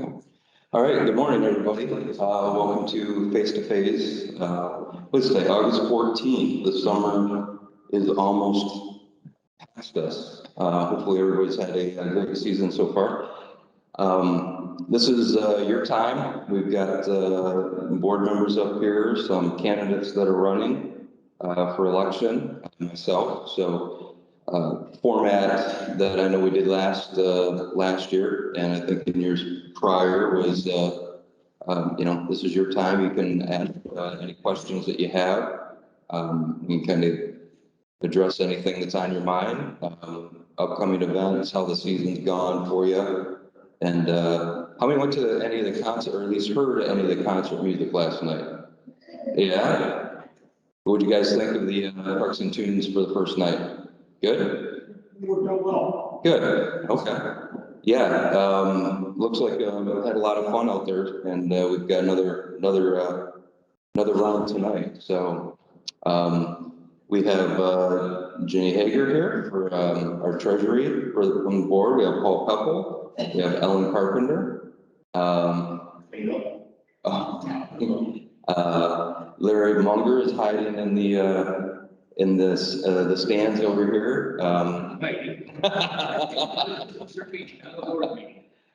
Okay. All right. Good morning, everybody. Welcome to Face to Face. What's today? August 14th. The summer is almost past us. Hopefully, everybody's had a great season so far. This is your time. We've got board members up here, some candidates that are running for election, myself. So format that I know we did last year, and I think in years prior was, this is your time. You can ask any questions that you have. You can kind of address anything that's on your mind, upcoming events, how the season's gone for you, and how many went to any of the concert, or at least heard any of the concert music last night? Yeah. What would you guys think of the Parks and Tunes for the first night? Good? Good. Okay. Yeah. Looks like we had a lot of fun out there, and we've got another round tonight. So we have Jenny Hager here for our treasury from the board. We have Paul Peppel. We have Ellen Carpenter. Larry Munger is hiding in the stands over here.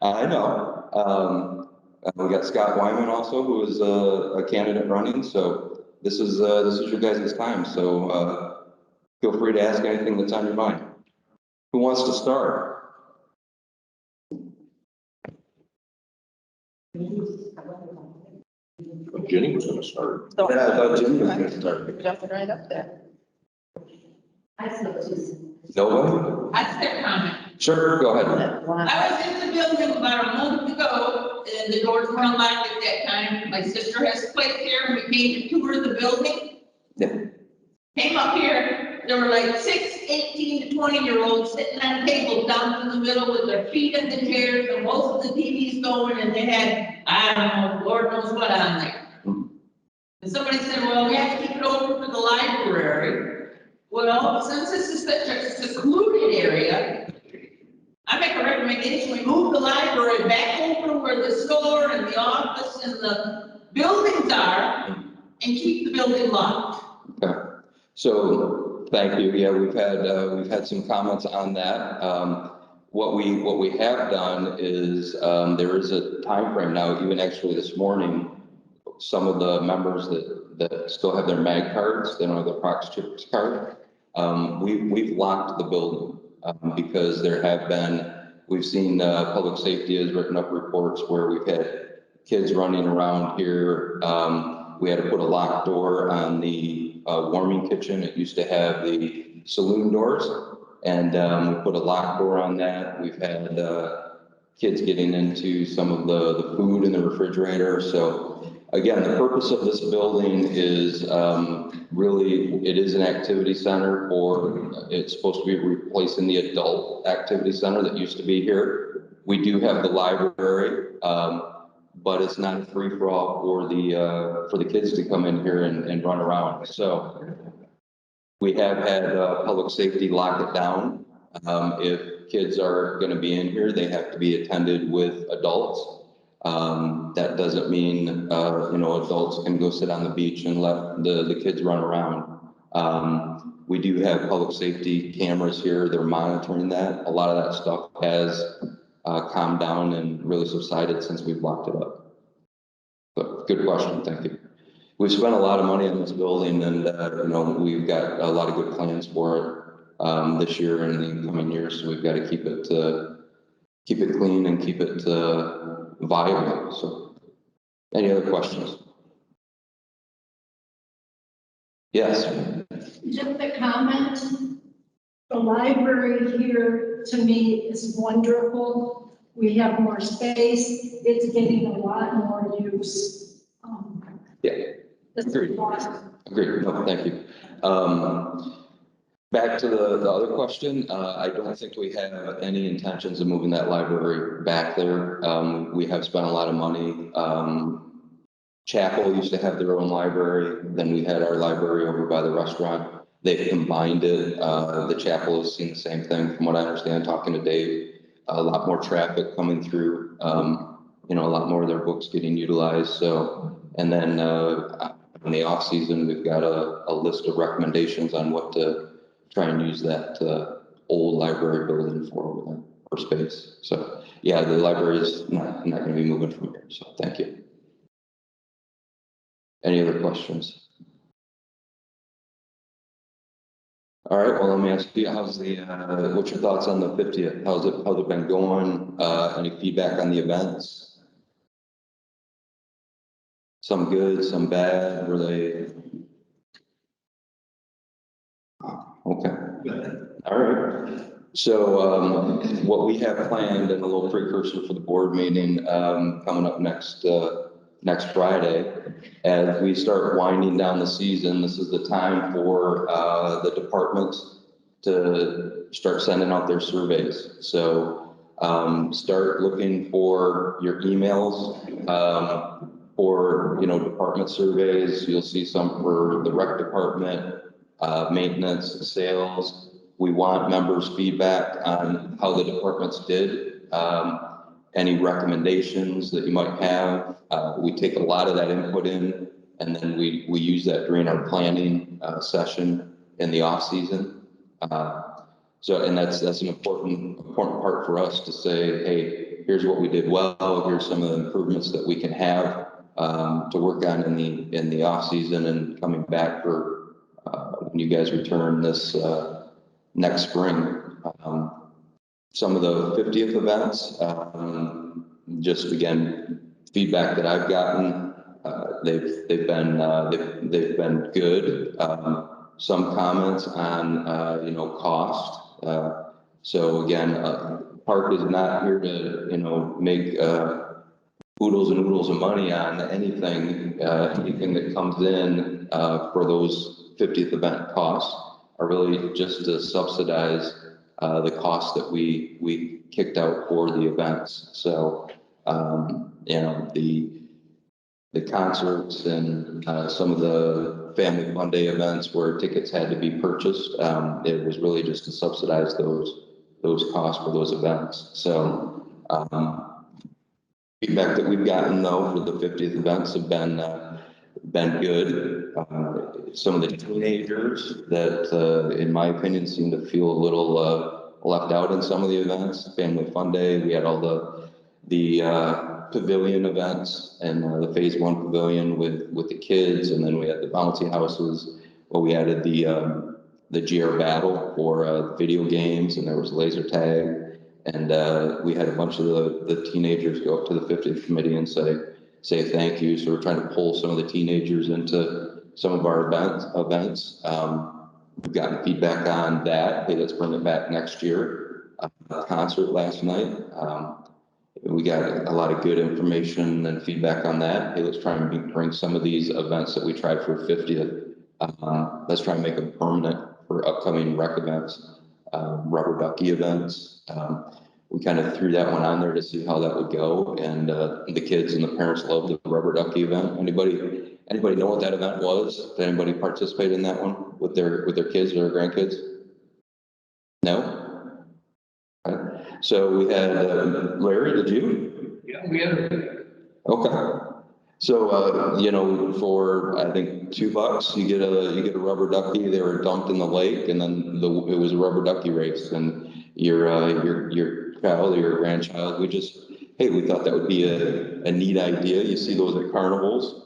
I know. We got Scott Wyman also, who is a candidate running. So this is your guys' time. So feel free to ask anything that's on your mind. Who wants to start? Jenny was going to start. Yeah, I thought Jenny was going to start. Jumping right up there. Nobody? I just have a comment. Sure, go ahead. I was in the building about a month ago, and the doors were unlocked at that time. My sister has a place here, and we came to tour the building. Yeah. Came up here, there were like 18 to 20-year-olds sitting on tables down in the middle with their feet in the chairs, and most of the TVs going, and they had, I don't know, Lord knows what on there. And somebody said, well, we have to keep it open for the library. Well, since this is such a secluded area, I make a recommendation, we move the library back over where the store and the office and the buildings are, and keep the building locked. Okay. So thank you. Yeah, we've had some comments on that. What we have done is there is a time frame now. Even actually this morning, some of the members that still have their MAG cards, they don't have their Prox Chips card. We've locked the building because we've seen public safety has written up reports where we've had kids running around here. We had to put a locked door on the warming kitchen. It used to have the saloon doors, and we put a locked door on that. We've had kids getting into some of the food in the refrigerator. So again, the purpose of this building is really, it is an activity center, or it's supposed to be replacing the adult activity center that used to be here. We do have the library, but it's not a free-for-all for the kids to come in here and run around. So we have had public safety lock it down. If kids are going to be in here, they have to be attended with adults. That doesn't mean, adults can go sit on the beach and let the kids run around. We do have public safety cameras here. They're monitoring that. A lot of that stuff has calmed down and really subsided since we've locked it up. But good question. Thank you. We've spent a lot of money on this building, and, we've got a lot of good plans for it this year and in the coming years. So we've got to keep it clean and keep it viable. So any other questions? Yes. Just a comment. The library here, to me, is wonderful. We have more space. It's getting a lot more use. Yeah. Agreed. Agreed. No, thank you. Back to the other question. I don't think we have any intentions of moving that library back there. We have spent a lot of money. Chapel used to have their own library. Then we had our library over by the restaurant. They've combined it. The chapel has seen the same thing, from what I understand, talking to Dave. A lot more traffic coming through. a lot more of their books getting utilized. So, and then, in the off season, we've got a list of recommendations on what to try and use that, old library building for space. So yeah, the library is not going to be moving from here. So thank you. Any other questions? All right, well, let me ask you, what's your thoughts on the 50th? How's it been going? Any feedback on the events? Some good, some bad, were they? Okay. All right. So, what we have planned and a little precursor for the board meeting, coming up next Friday, as we start winding down the season, this is the time for, the departments to start sending out their surveys. So, start looking for your emails, for, department surveys. You'll see some for the rec department, maintenance, sales. We want members' feedback on how the departments did. Any recommendations that you might have. We take a lot of that input in, and then we use that during our planning session in the off season. And that's an important part for us to say, hey, here's what we did well. Here's some of the improvements that we can have to work on in the off season and coming back for when you guys return this next spring. Some of the 50th events, just again, feedback that I've gotten, they've been good. Some comments on, cost. So again, park is not here to, make, oodles and oodles of money on anything that comes in, for those 50th event costs are really just to subsidize the costs that we kicked out for the events. So, the concerts and some of the family fun day events where tickets had to be purchased, it was really just to subsidize those costs for those events. So, feedback that we've gotten though for the 50th events have been good. Some of the teenagers that, in my opinion, seem to feel a little left out in some of the events. Family Fun Day, we had all the pavilion events and the phase 1 pavilion with the kids, and then we had the bouncy houses. Well, we added the GR battle for video games, and there was laser tag, and we had a bunch of the teenagers go up to the 50th committee and say thank you. So we're trying to pull some of the teenagers into some of our events. We've gotten feedback on that. Hey, let's bring it back next year. Concert last night. We got a lot of good information and feedback on that. Hey, let's try and bring some of these events that we tried for 50th. Let's try and make them permanent for upcoming rec events, rubber ducky events. We kind of threw that one on there to see how that would go, and the kids and the parents loved the rubber ducky event. Anybody know what that event was? Did anybody participate in that one with their kids or their grandkids? No? Okay. So we had, Larry, did you? Yeah, we had. Okay. So, for, I think $2, you get a rubber ducky. They were dumped in the lake, and then it was a rubber ducky race, and your child or your grandchild, we thought that would be a neat idea. You see those at carnivals,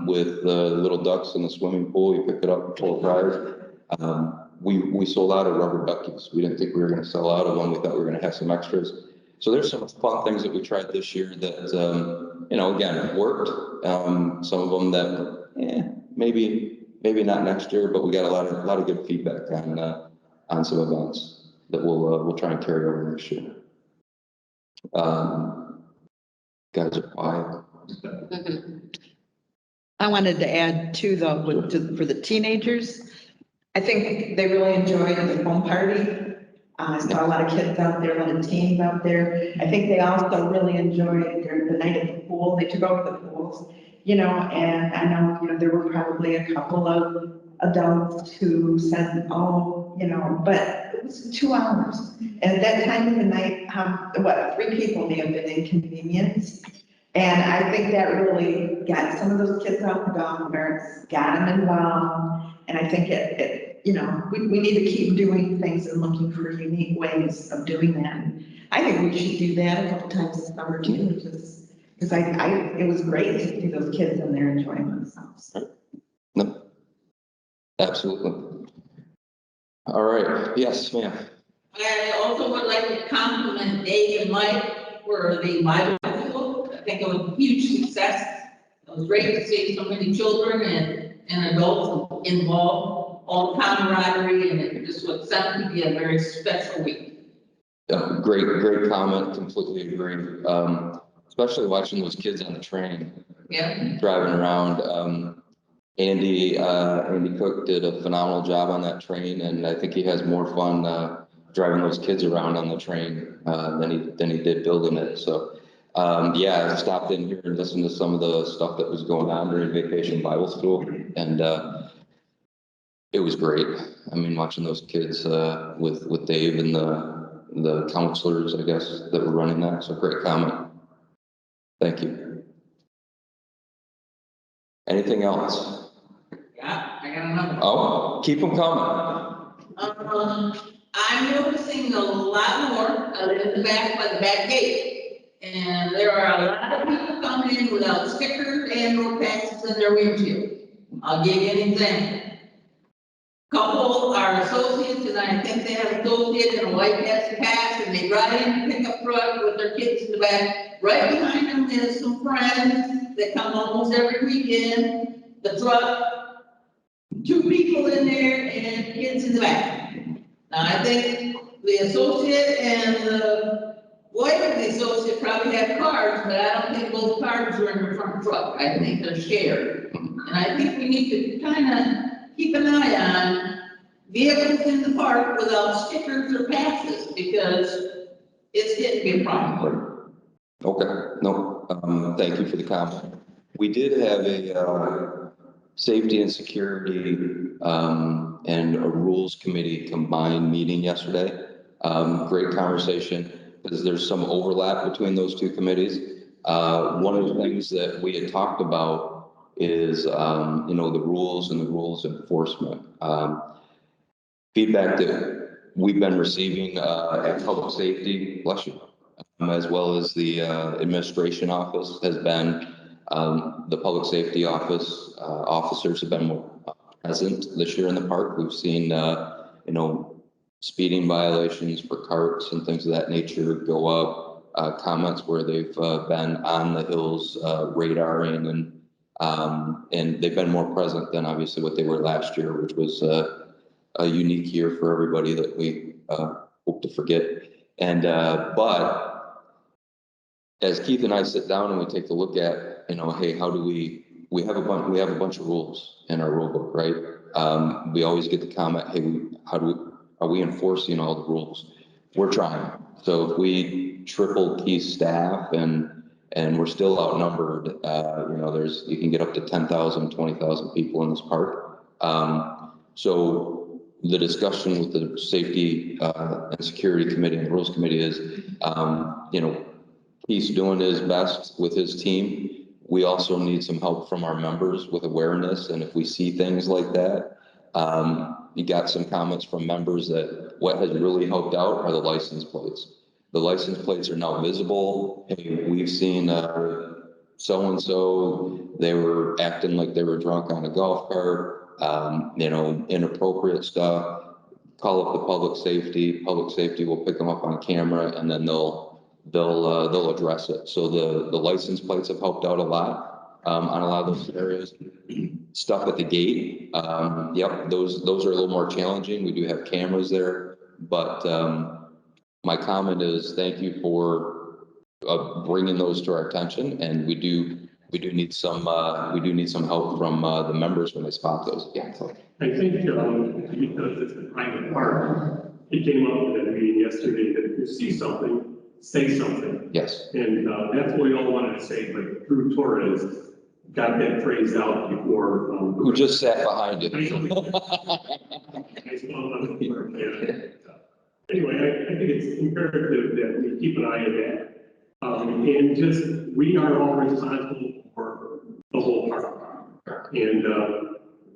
with the little ducks in the swimming pool. You pick it up, full prize. We sold out of rubber duckies. We didn't think we were going to sell out of them. We thought we were going to have some extras. So there's some fun things that we tried this year that, again, worked. Some of them that, maybe not next year, but we got a lot of good feedback on some events that we'll try and carry over next year. Guys are quiet. I wanted to add too, though, for the teenagers, I think they really enjoyed the home party. I saw a lot of kids out there, a lot of teens out there. I think they also really enjoyed the night at the pool. They took over the pools, and I know, there were probably a couple of adults who said, oh, you know, but it was 2 hours. And at that time of the night, 3 people may have been inconvenienced. And I think that really got some of those kids off the golf carts, got them involved. And I think you know, we need to keep doing things and looking for unique ways of doing that. I think we should do that a couple times this summer too, because it was great to see those kids in there enjoying themselves. No, absolutely. All right, yes, ma'am. I also would like to compliment Dave and Mike for the Bible school. I think it was a huge success. It was great to see so many children and adults involved, all the camaraderie, and it just was set to be a very special week. Yeah, great comment, completely agree. Especially watching those kids on the train, Yeah. driving around. Andy Cook did a phenomenal job on that train, and I think he has more fun, driving those kids around on the train, than he did building it. So, yeah, I stopped in here and listened to some of the stuff that was going on during Vacation Bible School, and, it was great. I mean, watching those kids, with Dave and the counselors, I guess, that were running that. So great comment. Thank you. Anything else? Yeah, I got another. Oh, keep them coming. I'm noticing a lot more in the back by the back gate. And there are a lot of people coming in without stickers and or patches in their windshield. I'll give you an example. Couple are associates, and I think they have an associate and a white pass, and they ride in the pickup truck with their kids in the back. Right behind them is some friends that come almost every weekend. The truck, 2 people in there and kids in the back. Now, I think the associate and the wife of the associate probably have cars, but I don't think those cars are in the front truck. I think they're shared. And I think we need to kind of keep an eye on vehicles in the park without stickers or passes, because it's getting to be a problem. Okay, no, thank you for the comment. We did have a, safety and security, and a rules committee combined meeting yesterday. Great conversation, because there's some overlap between those 2 committees. One of the things that we had talked about is, you know, the rules and the rules enforcement. Feedback that we've been receiving, at public safety, bless you, as well as the, administration office has been, the public safety office, officers have been more present this year in the park. We've seen, you know, speeding violations for carts and things of that nature go up, comments where they've, been on the hills, radaring, and they've been more present than obviously what they were last year, which was, a unique year for everybody that we, hope to forget. And, but as Keith and I sit down and we take a look at, you know, hey, how do we have a bunch of rules in our rule book, right? We always get the comment, hey, are we enforcing all the rules? We're trying. So if we triple Keith's staff and we're still outnumbered, you know, you can get up to 10,000, 20,000 people in this park. So the discussion with the safety, and security committee and the rules committee is, you know, he's doing his best with his team. We also need some help from our members with awareness. And if we see things like that, you got some comments from members that what has really helped out are the license plates. The license plates are now visible. Hey, we've seen, so-and-so, they were acting like they were drunk on a golf cart, you know, inappropriate stuff. Call up the public safety will pick them up on camera, and then they'll address it. So the license plates have helped out a lot, on a lot of those areas. Stuff at the gate, yep, those are a little more challenging. We do have cameras there, but, my comment is thank you for, bringing those to our attention, and we do need some help from, the members when they spot those. Yeah. So. I think, because it's a private park, it came up in a meeting yesterday that if you see something, say something. Yes. And, that's what we all wanted to say, but through Torres, got that phrased out before. Who just sat behind you? I saw them, yeah. Anyway, I think it's imperative that we keep an eye on that. And just, we are all responsible for the whole park. And,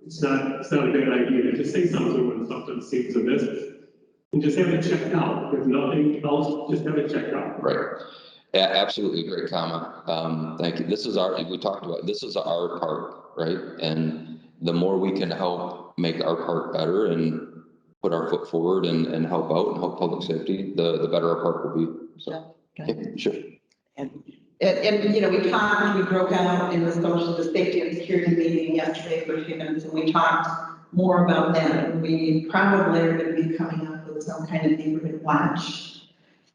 it's not a bad idea to just say something when something seems amiss. And just have it checked out. If nothing else, just have it checked out. Right. Yeah, absolutely great comment. Thank you. This is we talked about, this is our park, right? And the more we can help make our park better and put our foot forward and help out and help public safety, the better our park will be. So, yeah, sure. And, you know, we broke out in the safety and security meeting yesterday for a few minutes, and we talked more about that. And we probably are going to be coming up with some kind of neighborhood watch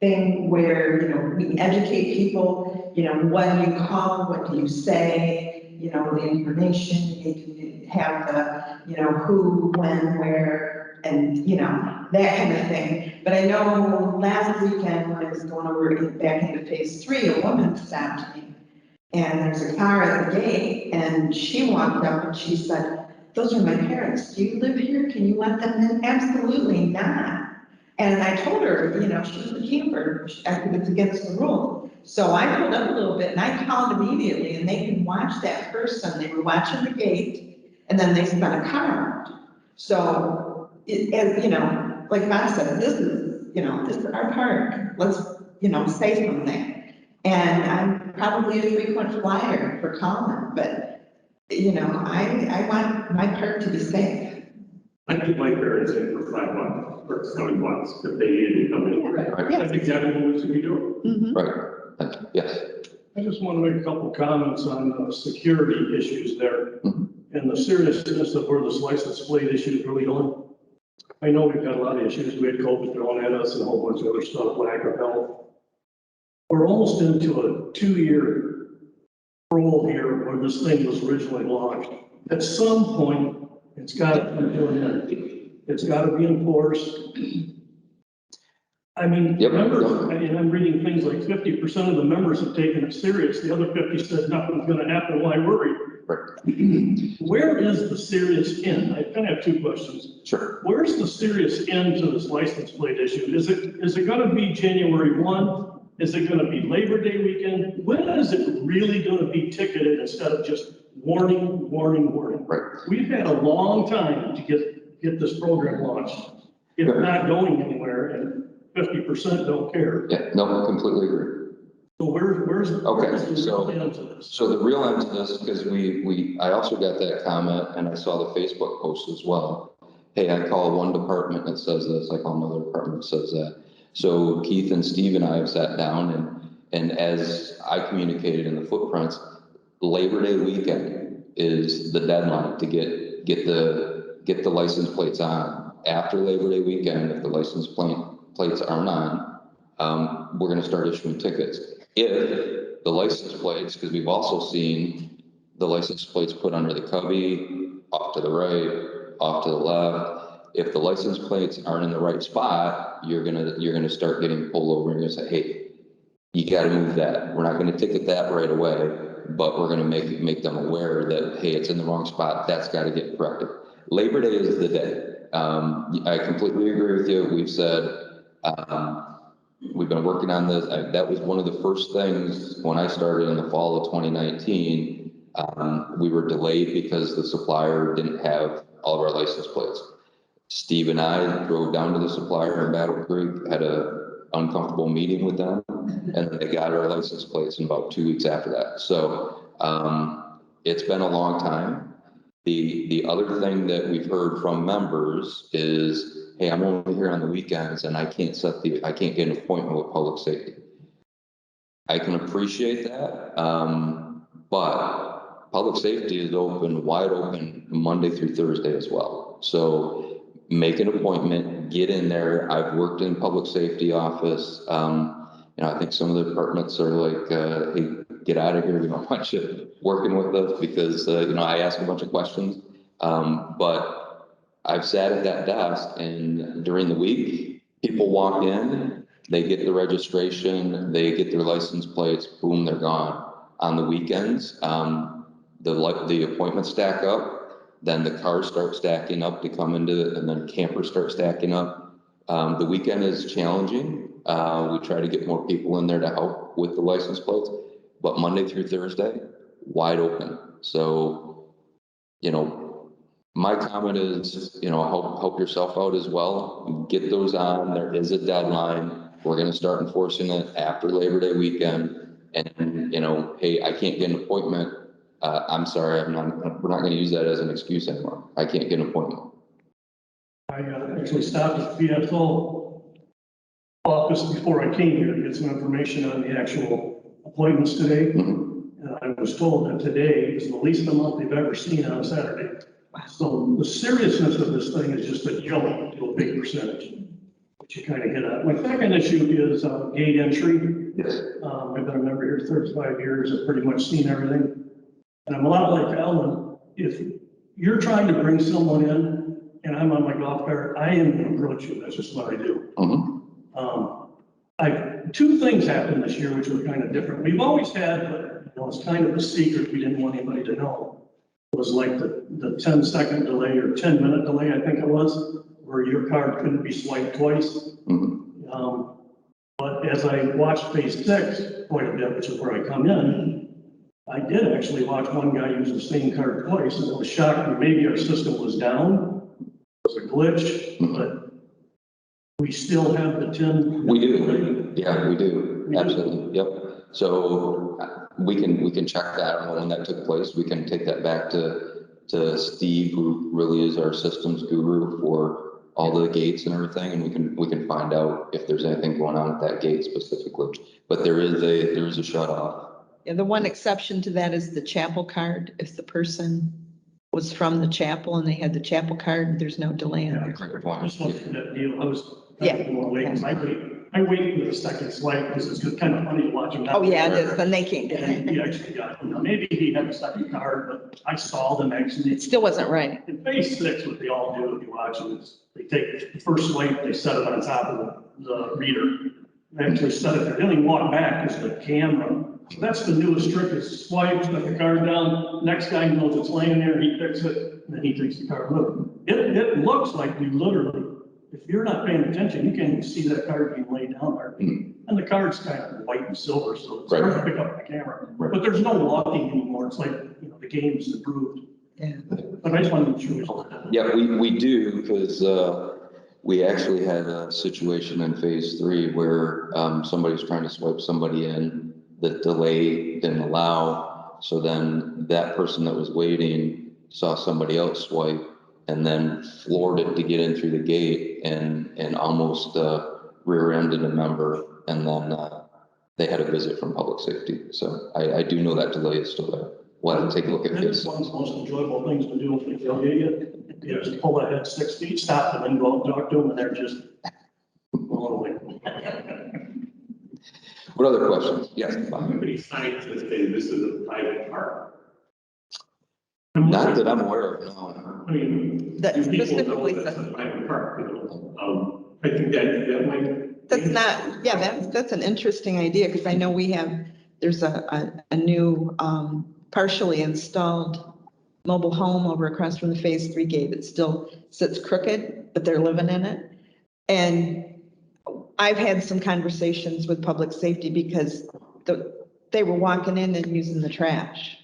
thing where, you know, we educate people, you know, what do you call, what do you say, you know, the information, you need to have the, you know, who, when, where, and, you know, that kind of thing. But I know last weekend when I was going over back into phase 3, a woman stopped me. And there's a car at the gate, and she walked up and she said, "Those are my parents. Do you live here? Can you let them in?" Absolutely not. And I told her, you know, she's a camper. I think it's against the rule. So I pulled up a little bit and I called immediately, and they can watch that person. They were watching the gate, and then they spent a car out. So, you know, like Bob said, this is our park. Let's, you know, say something. And I'm probably a frequent flyer for comment, but, you know, I want my park to be safe. I keep my parents in for $5 or $7 if they needed to come in. Right. Yeah. That's exactly what we should be doing. Mhm. Right. Thank you. Yes. I just want to make a couple comments on the security issues there Mhm. and the seriousness of where this license plate issue is really going. I know we've got a lot of issues. We had COVID thrown at us and a whole bunch of other stuff, lack of health. We're almost into a 2-year roll here where this thing was originally launched. At some point, it's got to come to an end. It's got to be enforced. I mean, Yep. members, and I'm reading things like 50% of the members have taken it serious. The other 50 said nothing's going to happen. Why worry? Where is the serious end? I kind of have 2 questions. Sure. Where's the serious end to this license plate issue? Is it going to be January 1? Is it going to be Labor Day weekend? When is it really going to be ticketed instead of just warning, warning, warning? Right. We've had a long time to get this program launched. It's not going anywhere, and 50% don't care. Yeah. No, I completely agree. So where's the so- real end to this? So the real end to this, because I also got that comment and I saw the Facebook post as well. Hey, I call one department that says this, I call another department that says that. So Keith and Steve and I have sat down and as I communicated in the footprints, Labor Day weekend is the deadline to get the license plates on. After Labor Day weekend, if the license plates aren't on, we're gonna start issuing tickets. If the license plates, because we've also seen the license plates put under the cubby, off to the right, off to the left. If the license plates aren't in the right spot, you're gonna start getting pulled over and you're gonna say, hey, you gotta move that. We're not gonna ticket that right away, but we're gonna make them aware that, hey, it's in the wrong spot. That's gotta get corrected. Labor Day is the day. I completely agree with you. We've said, we've been working on this. That was one of the first things when I started in the fall of 2019. We were delayed because the supplier didn't have all of our license plates. Steve and I drove down to the supplier in Battle Creek, had a uncomfortable meeting with them, and they got our license plates in about 2 weeks after that. So it's been a long time. The other thing that we've heard from members is, hey, I'm only here on the weekends and I can't get an appointment with public safety. I can appreciate that, but public safety is wide open Monday through Thursday as well. So make an appointment, get in there. I've worked in public safety office. I think some of the departments are like, hey, get out of here. We don't want you working with us because, I ask a bunch of questions. But I've sat at that desk and during the week, people walk in, they get the registration, they get their license plates, boom, they're gone. On the weekends, the appointments stack up, then the cars start stacking up to come into, and then campers start stacking up. The weekend is challenging. We try to get more people in there to help with the license plates, but Monday through Thursday, wide open. So, my comment is, help yourself out as well. Get those on. There is a deadline. We're going to start enforcing it after Labor Day weekend. And, hey, I can't get an appointment. I'm sorry, we're not going to use that as an excuse anymore. I can't get an appointment. I actually stopped at the PSO office before I came here to get some information on the actual appointments today. Mhm. And I was told that today is the least amount they've ever seen on a Saturday. So the seriousness of this thing is just a joke to a big percentage, which you kind of hit on. My second issue is gate entry. Yes. I've been a member here 35 years. I've pretty much seen everything. And I'm a lot like Alan. If you're trying to bring someone in and I'm on my golf cart, I am going to approach you. That's just what I do. Mhm. Two things happened this year, which were kind of different. We've always had, but it's kind of a secret. We didn't want anybody to know. It was like the 10-second delay or 10-minute delay, I think it was, where your card couldn't be swiped twice. Mhm. But as I watched phase 6 quite a bit, which is where I come in, I did actually watch one guy use the same card twice, and it was shocking. Maybe our system was down, it was a glitch, but we still have the 10. We do. Yeah, we do. We do. Absolutely. Yep. So we can check that. I don't know when that took place. We can take that back to Steve, who really is our systems guru for all the gates and everything, and we can find out if there's anything going on with that gate specifically. But there is a shut off. Yeah, the one exception to that is the chapel card. If the person was from the chapel and they had the chapel card, there's no delay on it. Great I point. just looked at that deal. I was Yeah. kind of more waiting. I wait for the second swipe because it's kind of funny to watch him. Oh, yeah, it is. Then they can't get And it. he actually got, maybe he had a second card, but I saw them actually. It still wasn't right. In phase 6, what they all do if you watch them is they take the first swipe, they set it on top of the reader. They actually set it there. The only walk back is the camera. So that's the newest trick is swipe, set the card down. Next guy knows it's laying there, he picks it, and then he takes the card with him. It looks like we literally, if you're not paying attention, you can't even see that card being laid down there. And the card's kind of white and silver, so it's hard to pick up on the camera. Right. But there's no walking anymore. It's like, the game's improved. Yeah. But I just wanted to make sure. Yeah, we do, because we actually had a situation in phase 3 where somebody's trying to swipe somebody in. The delay didn't allow, so then that person that was waiting saw somebody else swipe and then floored it to get in through the gate and almost rear-ended a member, and then they had a visit from public safety. So I do know that delay is still there. We'll have to take a look at It's this. one of the most enjoyable things to do if they tailgate you. You just pull ahead 6 feet, stop, and then go out and talk to them, and they're just blown away. What other questions? Yes, Bob. How many signs that say this is a private park? Not that I'm aware of, no. I mean. That do people specifically know that's says- a private park, I think that might. That's not, yeah, that's an interesting idea, because I know there's a new partially installed mobile home over across from the phase 3 gate. It still sits crooked, but they're living in it. And I've had some conversations with public safety because they were walking in and using the trash.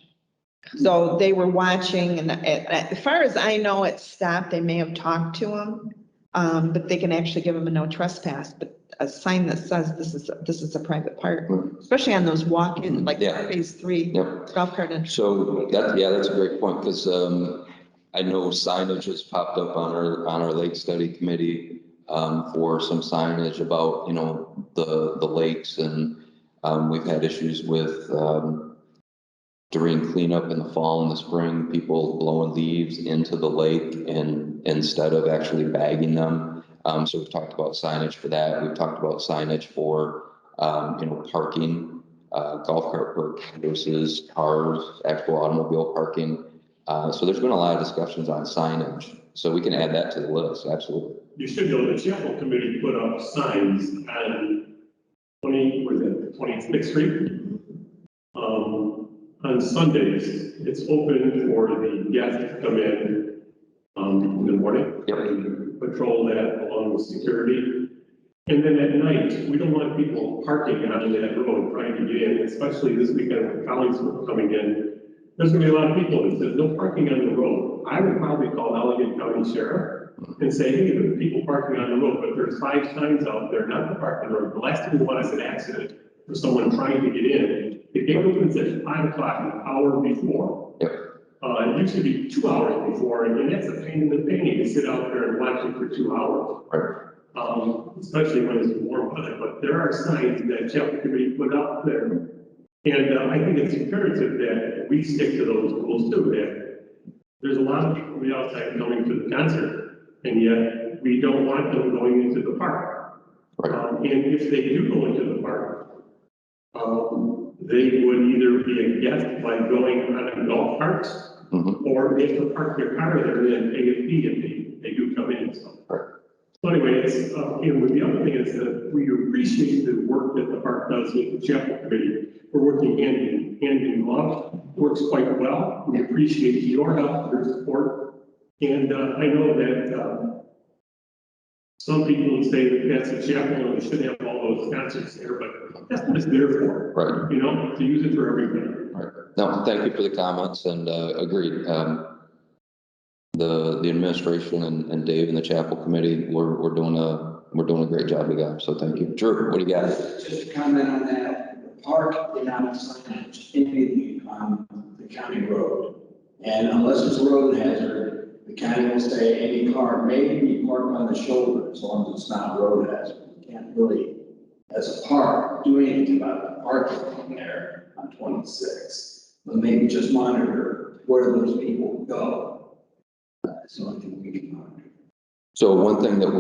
So they were watching, and as far as I know, it stopped. They may have talked to them, but they can actually give them a no trespass. But a sign that says this is a private park, especially on those walk-in, like Yeah. phase 3 Yep. golf cart entry. So that's a great point, because I know signage has popped up on our lake study committee for some signage about, the lakes, and we've had issues with during cleanup in the fall and the spring, people blowing leaves into the lake and instead of actually bagging them. So we've talked about signage for that. We've talked about signage for, parking, golf cart park versus cars, actual automobile parking. So there's been a lot of discussions on signage. So we can add that to the list, absolutely. You should know the chapel committee put up signs on 26th Street. On Sundays, it's open for the guests to come in the morning. Yep. Patrol that along with security. And then at night, we don't want people parking on that road trying to get in, especially this weekend when colleagues were coming in. There's gonna be a lot of people that says, no parking on the road. I would probably call Allegheny County Sheriff and say, hey, there's people parking on the road, but there's 5 signs out there, not to park on the road. The last thing we want is an accident for someone trying to get in. The gate opens at 5 o'clock, an hour before. Yep. It used to be 2 hours before, and that's a pain in the panty to sit out there and watch it for 2 hours. Right. Especially when it's warm weather, but there are signs that chapel committee put out there. And I think it's imperative that we stick to those rules too, that there's a lot of people from the outside coming to the concert, and yet we don't want them going into the park. Right. And if they do go into the park, they would either be a guest by going on a golf cart, or they have to park their car there and then pay a fee if they do come in, so. Right. So anyway, it's, and the other thing is that we appreciate the work that the park does with the chapel committee. We're working hand in glove, works quite well. We appreciate your help, your support. And I know that some people say that that's a chapel and we should have all those concerts there, but that's what it's there for. Right. You know, to use it for everybody. Right. No, thank you for the comments and, agreed. The administration and Dave and the chapel committee, we're doing a great job together. So thank you. Drew, what do you got? Just a comment on that, the park did not assign anything on the county road. And unless it's a road hazard, the county will say any car may be parked on the shoulder as long as it's not road hazard. You can't really, as a park, do anything about the parking there on 26. But maybe just monitor where those people go. That's the only thing we can monitor. So one thing that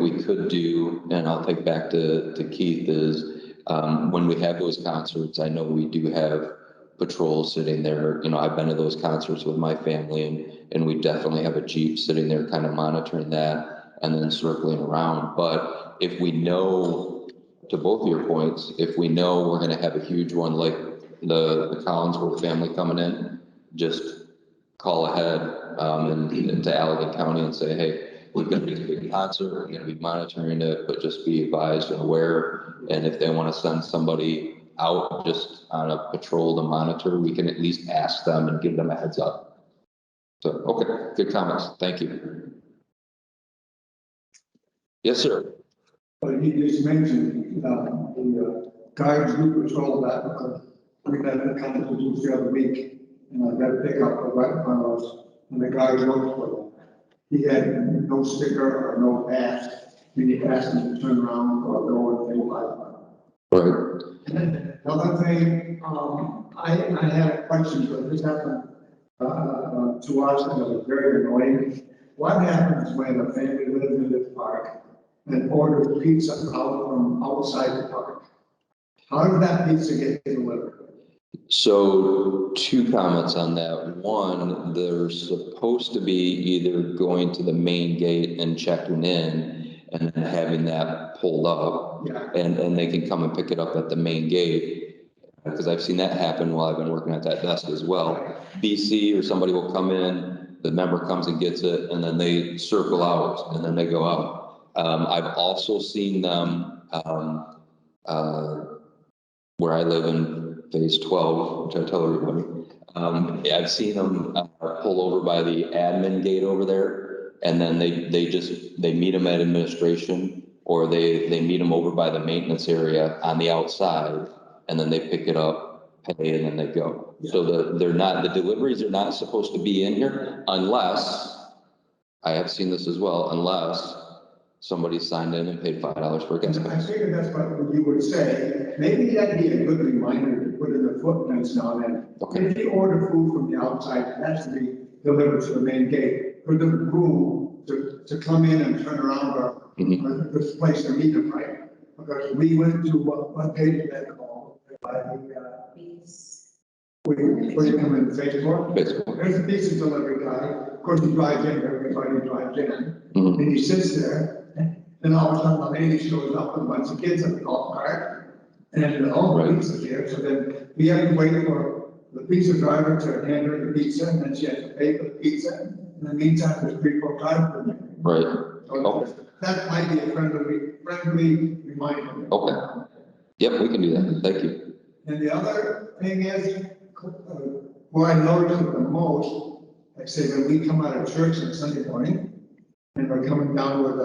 we could do, and I'll take back to Keith, is when we have those concerts, I know we do have patrols sitting there. You know, I've been to those concerts with my family, and we definitely have a Jeep sitting there kind of monitoring that and then circling around. But if we know, to both of your points, if we know we're going to have a huge one like the Collinsworth family coming in, just call ahead and to Allegheny County and say, hey, we've got this big concert, we're going to be monitoring it, but just be advised and aware. And if they want to send somebody out just on a patrol to monitor, we can at least ask them and give them a heads up. So, okay, good comments. Thank you. Yes, sir. But he just mentioned, the guards do patrol that because we had the conference the other week. And I got to pick up right in front of us, and the guy looked for them. He had no sticker or no pass, and he asked him to turn around or go and think like that. Right. Another thing, I had a question, but this happened to us, and it was very annoying. What happens when a family lives in this park and orders pizza out from outside the park? How does that pizza get delivered? So 2 comments on that. One, they're supposed to be either going to the main gate and checking in and then having that pulled up. Yeah. And they can come and pick it up at the main gate. Because I've seen that happen while I've been working at that desk as well. BC or somebody will come in, the member comes and gets it, and then they circle out and then they go out. I've also seen them where I live in phase 12, which I tell everybody. I've seen them pull over by the admin gate over there, and then they meet them at administration, or they meet them over by the maintenance area on the outside, and then they pick it up, pay, and then they go. So the deliveries are not supposed to be in here unless, I have seen this as well, unless somebody signed in and paid $5 for a guest I pass. figured that's what you would say. Maybe that'd be a good reminder to put in the footnotes now then. Okay. If you order food from the outside, it has to be delivered to the main gate. For the room to come in and turn around or this place to meet them, right? Because we went to what page is that called? By the, where you come in, Facebook? Facebook. There's a pizza delivery guy. Of course, he drives in, everybody drives in. Mhm. And he sits there. And all of a sudden, a lady shows up with a bunch of kids in the golf cart, and all the pizza's here, so then we have to wait for the pizza driver to hand her the pizza, and then she has to pay for the pizza. In the meantime, there's 3, 4 cars for them. Right, So that might be a friendly reminder. okay. Yep, we can do that. Thank you. And the other thing is, where I noticed it the most, I say when we come out of church on Sunday morning, and we're coming down where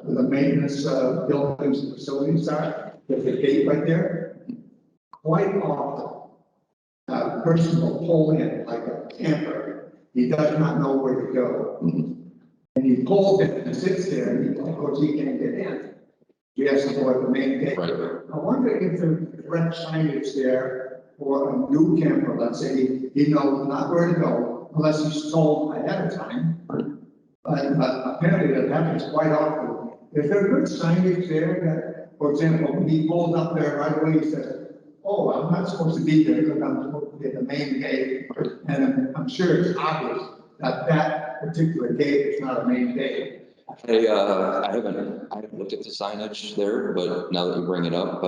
the maintenance, buildings and facilities are, there's a gate right there. Quite often, a person will pull in like a camper, he does not know where to go. And he pulls in and sits there, and of course, he can't get in. He has to go at the main gate. Right. I wonder if there's red signage there for a new camper, let's say, he knows not where to go unless he's told ahead of time. But apparently that happens quite often. If there's good signage there that, for example, when he pulls up there right away, he says, oh, I'm not supposed to be there because I'm supposed to be at the main gate. And I'm sure it's obvious that that particular gate is not a main gate. I haven't looked at the signage there, but now that you bring it up,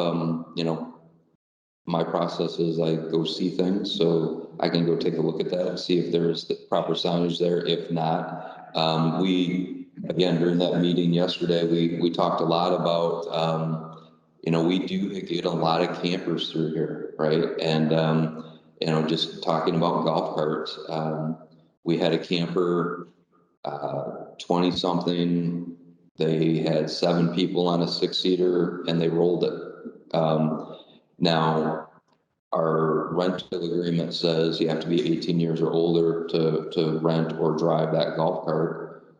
my process is I go see things, so I can go take a look at that and see if there's the proper signage there. If not, again, during that meeting yesterday, we talked a lot about, we do get a lot of campers through here, right? And, just talking about golf carts, we had a camper, 20 something, they had 7 people on a 6-seater and they rolled it. Now, our rental agreement says you have to be 18 years or older to rent or drive that golf cart.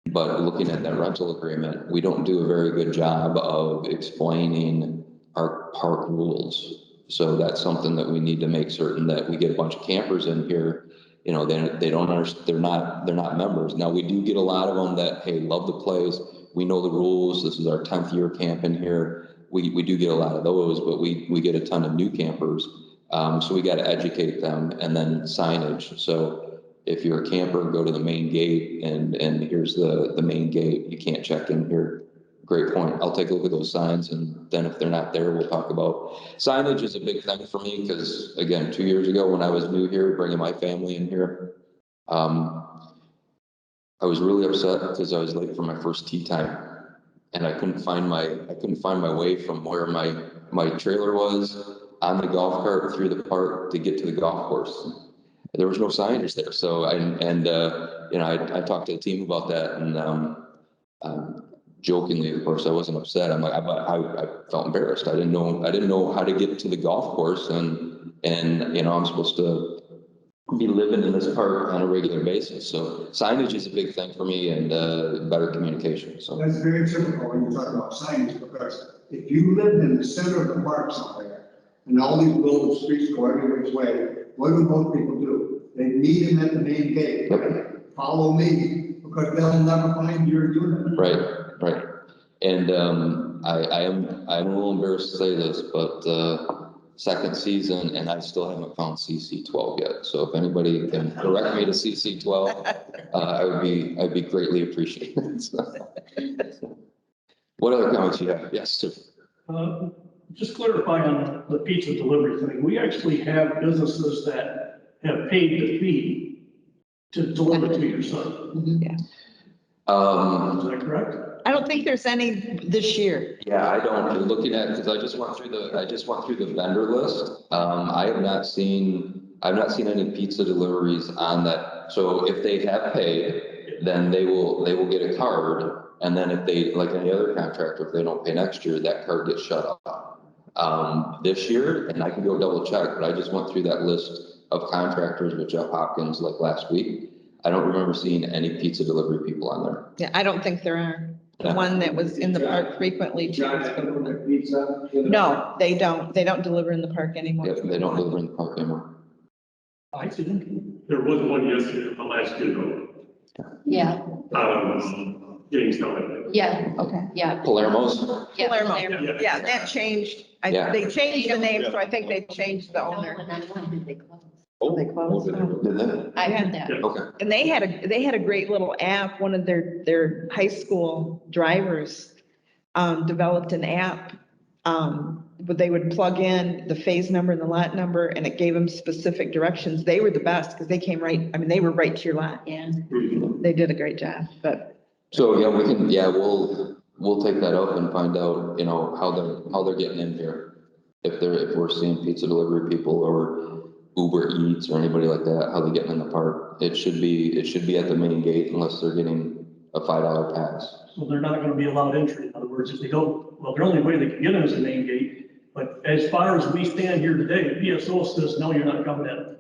But looking at that rental agreement, we don't do a very good job of explaining our park rules. So that's something that we need to make certain that we get a bunch of campers in here. They don't understand, they're not members. Now, we do get a lot of them that, hey, love the place. We know the rules. This is our 10th year camping here. We do get a lot of those, but we get a ton of new campers. So we got to educate them, and then signage. So if you're a camper, go to the main gate, and here's the main gate. You can't check in here. Great point. I'll take a look at those signs, and then if they're not there, we'll talk about signage. Is a big thing for me because, again, 2 years ago when I was new here, bringing my family in here, I was really upset because I was late for my first tee time, and I couldn't find my way from where my trailer was on the golf cart through the park to get to the golf course. There was no signage there, so I talked to the team about that, and jokingly, of course, I wasn't upset. I'm like, I felt embarrassed. I didn't know how to get to the golf course, and I'm supposed to be living in this park on a regular basis. So signage is a big thing for me, and better communication. So That's very typical when you talk about signage, because if you lived in the center of the park somewhere, and all these little streets go every which way, what do most people do? They meet him at the main gate. Yep. Follow me, because they'll never find your unit. right, and I'm a little embarrassed to say this, but second season, and I still haven't found CC12 yet. So if anybody can direct me to CC12, I'd be greatly appreciated. What other comments you have? Yes, sir. Just clarify on the pizza delivery thing. We actually have businesses that have paid the fee to deliver to your site. Is that correct? I don't think there's any this year. Yeah, I don't, looking at, because I just went through the vendor list. I have not seen any pizza deliveries on that. So if they have paid, then they will get a card. And then if they, like any other contractor, if they don't pay next year, that card gets shut off. This year, and I can go double check, but I just went through that list of contractors with Jeff Hopkins like last week. I don't remember seeing any pizza delivery people on there. Yeah, I don't think there are. The one that was in the park frequently. John, I can order pizza. No, they don't. They don't deliver in the park anymore. Yeah, they don't deliver in the park anymore. I see them. There was one yesterday, last year though, Yeah, Jamestown. yeah, Okay. yeah. Palermo's? Palermo. Yeah. Yeah, that changed. Yeah. They changed the name, so I think they changed the owner. They closed. Did they? I had that. Okay. And they had a great little app. One of their high school drivers developed an app but they would plug in the phase number and the lot number, and it gave them specific directions. They were the best, because they came right, I mean, they were right to your lot. Yeah. They did a great job, but So, yeah, we'll take that up and find out, how they're getting in here. If we're seeing pizza delivery people or Uber Eats or anybody like that, how they getting in the park. It should be at the main gate unless they're getting a $5 pass. So they're not gonna be allowed entry. In other words, if they go, well, the only way they can get in is the main gate. But as far as we stand here today, PSO says, no, you're not coming in.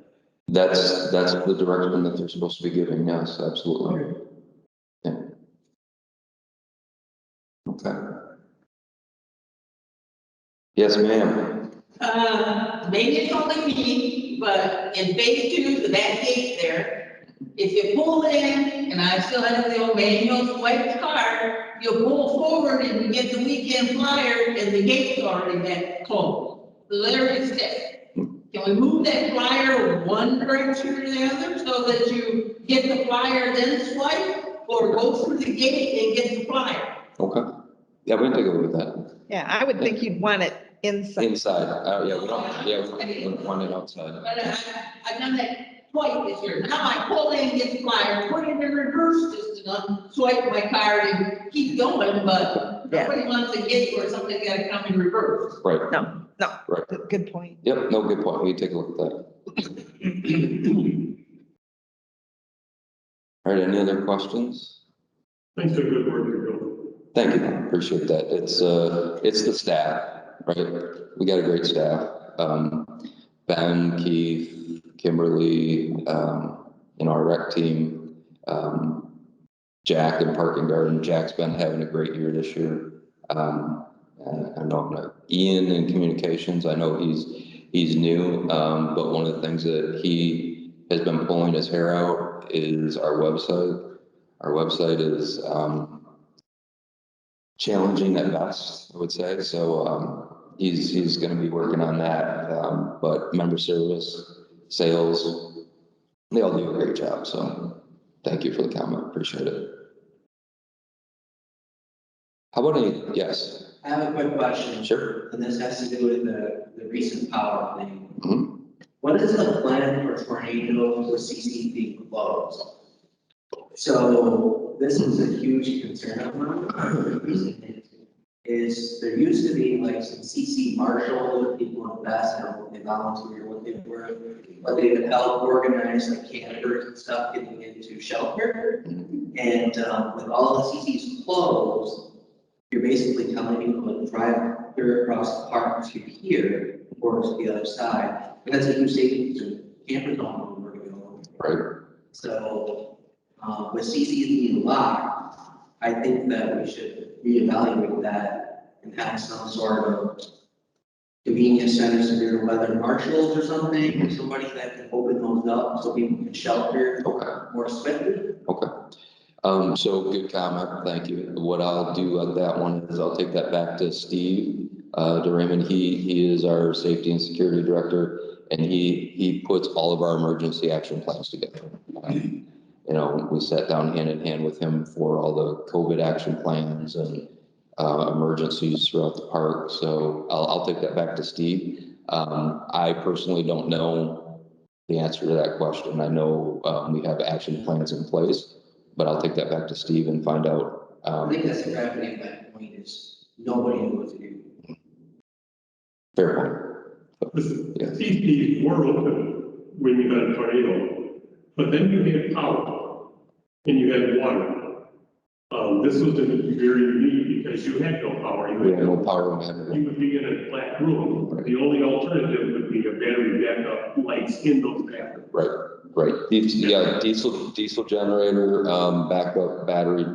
That's the direction that they're supposed to be giving, yes, absolutely. Okay. Yeah. Okay. Yes, ma'am. Maybe it's only me, but in phase 2, to that gate there, if you pull in, and I still have the old manual swipe card, you pull forward and you get the weekend flyer, and the gate's already that closed. Larry said, can we move that flyer one direction or the other so that you get the flyer then swipe, or go through the gate and get the flyer? Okay. Yeah, we can take a look at that. yeah, I would think you'd want it inside. Inside, we don't want it outside. But I've done that twice this year. Now I pull in, get the flyer, put it in reverse just enough, swipe my card and keep going, but Yeah. nobody wants a gate where something's gotta come in reverse. Right, No, right. good point. Yep, no, good point. We can take a look at that. All right, any other questions? Thanks for the good work you're doing. Thank you, appreciate that. It's the staff, right? We got a great staff. Ben, Keith, Kimberly, our rec team, Jack in Park and Garden. Jack's been having a great year this year. I know Ian in communications, I know he's new, but one of the things that he has been pulling his hair out is our website. Our website is, challenging at best, I would say. So, he's gonna be working on that. But member service, sales, they all do a great job. So thank you for the comment. Appreciate it. How about yes, I have a quick question, sure. and this has to do with the recent power thing. Mhm. What is the plan for tornadoes with CCTV closed? So this is a huge concern of mine. The reason is there used to be like some CC marshals or people in the past, I don't know if they volunteer what they were, but they would help organize like campers and stuff getting into shelter. And with all the CCs closed, you're basically telling people to drive clear across the park to here or to the other side. And that's a huge safety concern. Campers don't know where to go. Right. So with CCs being locked, I think that we should reevaluate that and have some sort of convenience center, severe weather marshals or something, or somebody that can open those up so people can shelter Okay. more swiftly. Okay. So good comment. Thank you. What I'll do on that one is I'll take that back to Steve DeRaymond. He is our safety and security director, and he puts all of our emergency action plans together. We sat down hand in hand with him for all the COVID action plans and emergencies throughout the park. So I'll take that back to Steve. I personally don't know the answer to that question. I know we have action plans in place, but I'll take that back to Steve and find out. I think that's the gravity of that point is nobody knows what to do. Fair point. Listen, Yeah. CCTVs were open when you had a tornado, but then you had power and you had water. This was very unique because you had no power. We have no power man. You would be in a black room. The only alternative would be a battery backup lights in those bathrooms. Right. Diesel generator, backup battery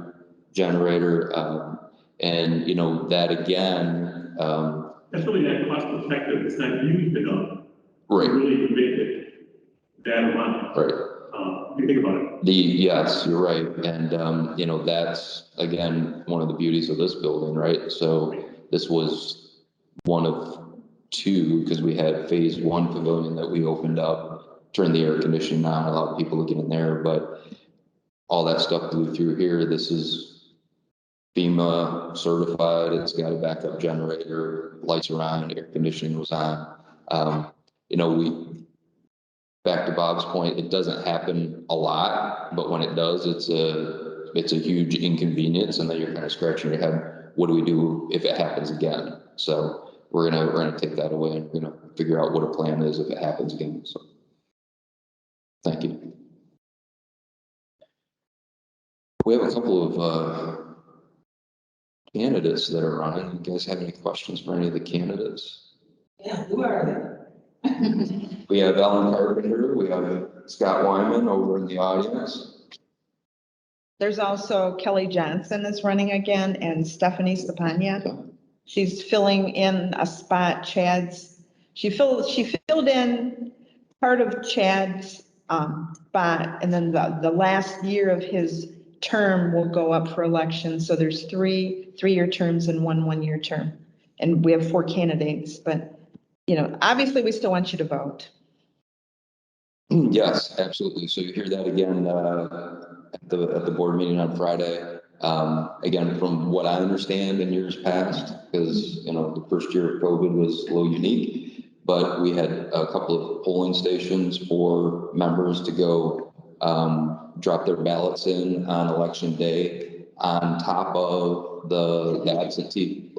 generator, and that again. That's really not cost effective. It's not used enough. Right. To really make it that amount. Right. You think about it. Yes, you're right. And, that's, again, one of the beauties of this building, right? So this was one of two, because we had phase 1 pavilion that we opened up, turned the air conditioning on, allowed people to get in there, but all that stuff blew through here. This is FEMA certified, it's got a backup generator, lights are on, air conditioning was on. You know, back to Bob's point, it doesn't happen a lot, but when it does, it's a huge inconvenience, and then you're kind of scratching your head, what do we do if it happens again? So we're gonna take that away and we're gonna figure out what a plan is if it happens again, so. Thank you. We have a couple of candidates that are running. You guys have any questions for any of the candidates? Yeah, who are We have Ellen Carpenter, we have Scott Wyman over in the audience. There's also Kelly Johnson is running again and Stephanie Stepania. She's filling in a spot she filled in part of Chad's spot, and then the last year of his term will go up for election. So there's three-year terms and one 1-year term. And we have 4 candidates, but you know, obviously we still want you to vote. Yes, absolutely. So you hear that again at the board meeting on Friday. Again, from what I understand in years past, because you know the first year of COVID was a little unique, but we had a couple of polling stations for members to go drop their ballots in on election day, on top of the absentee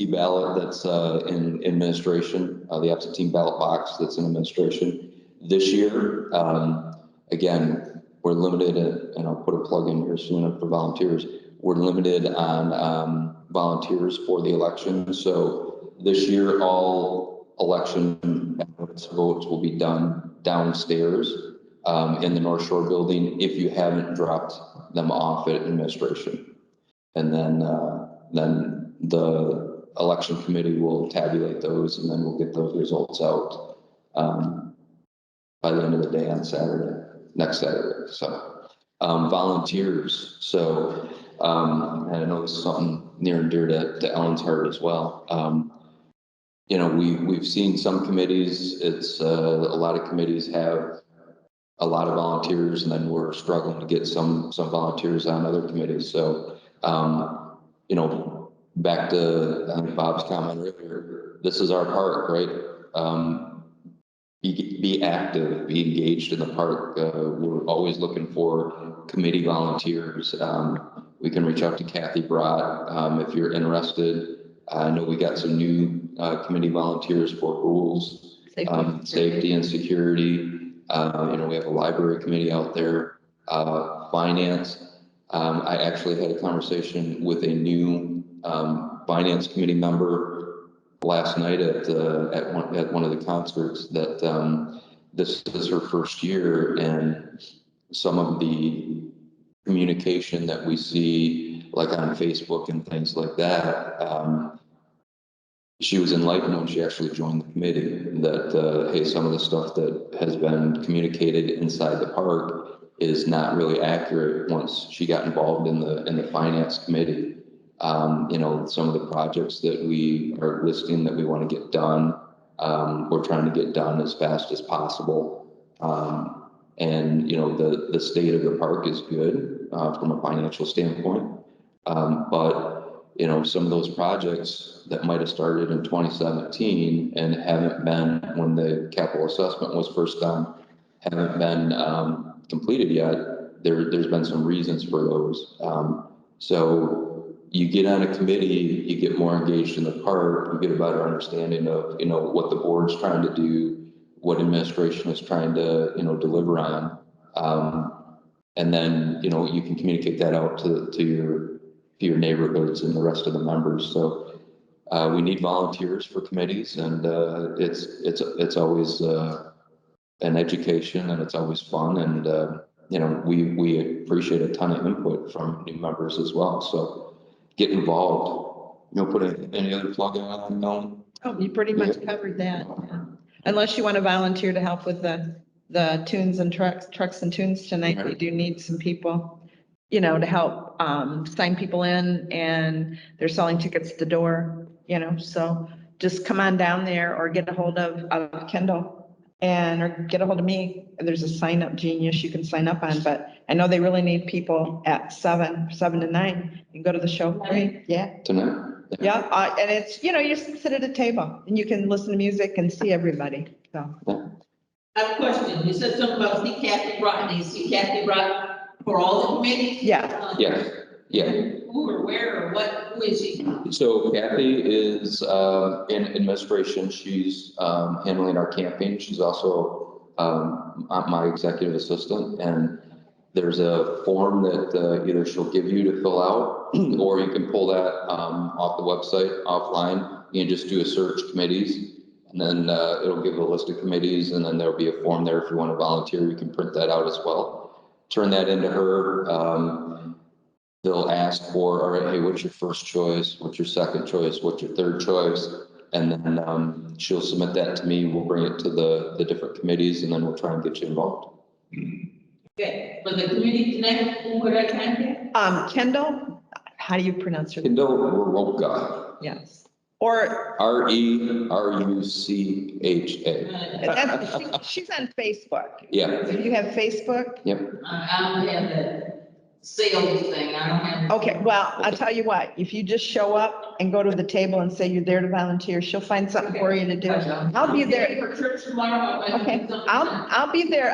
ballot that's in administration, the absentee ballot box that's in administration. This year, again, we're limited, and I'll put a plug in here soon for volunteers. We're limited on volunteers for the election. So this year, all election votes will be done downstairs in the North Shore building if you haven't dropped them off at administration. And then the election committee will tabulate those, and then we'll get those results out by the end of the day on next Saturday. So volunteers. So and I know this is something near and dear to Ellen's heart as well. You know, we've seen some committees, it's a lot of committees have a lot of volunteers, and then we're struggling to get some volunteers on other committees. So, you know, back to Bob's comment earlier, this is our park, right? Be active, be engaged in the park. We're always looking for committee volunteers. We can reach out to Kathy Brott if you're interested. I know we got some new committee volunteers for rules, safety and security. You know, we have a library committee out there, finance. I actually had a conversation with a new finance committee member last night at one of the concerts that this is her first year, and some of the communication that we see like on Facebook and things like that, she was enlightened when she actually joined the committee that hey, some of the stuff that has been communicated inside the park is not really accurate once she got involved in the finance committee. You know, some of the projects that we are listing that we want to get done, we're trying to get done as fast as possible. And, you know, the state of the park is good from a financial standpoint. But, you know, some of those projects that might have started in 2017 and haven't been, when the capital assessment was first done, haven't been completed yet, there's been some reasons for those. So you get on a committee, you get more engaged in the park, you get a better understanding of, you know, what the board's trying to do, what administration is trying to, you know, deliver on. And then, you know, you can communicate that out to your neighborhoods and the rest of the members. So we need volunteers for committees, and it's always an education, and it's always fun. And, you know, we appreciate a ton of input from new members as well. So get involved. You know, put any other plug in on that? Oh, you pretty much covered that. Yeah. Unless you want to volunteer to help with the tunes and trucks and tunes tonight. Right. We do need some people, you know, to help sign people in, and they're selling tickets at the door, you know, so just come on down there or get a hold of Kendall or get a hold of me. There's a sign up Genius you can sign up on, but I know they really need people at 7 to 9. You can go to the show, right? Yeah, Tonight? yeah, and it's, you know, you sit at a table and you can listen to music and see everybody, so. I have a question. You said something about see Kathy Brought. Do you see Kathy Brought for all the committees? Yeah. Yes, yeah. Who or where or what, who is she? So Kathy is in administration. She's handling our camping. She's also my executive assistant. And there's a form that either she'll give you to fill out, or you can pull that off the website offline. You can just do a search committees, and then it'll give a list of committees, and then there'll be a form there if you want to volunteer. You can print that out as well. Turn that into her. They'll ask for, all right, hey, what's your first choice? What's your second choice? What's your third choice? And then she'll submit that to me. We'll bring it to the different committees, and then we'll try and get you involved. Okay, for the committee tonight, who would I contact? Kendall, how do you pronounce her? Kendall Roca, Yes. Or, Rerucha. she's on Facebook. Yeah, Do you have Facebook? yep. I don't have the sales thing, I don't have. Okay, well, I'll tell you what, if you just show up and go to the table and say you're there to volunteer, she'll find something for you to do. I'll be there. For trips tomorrow. Okay, I'll be there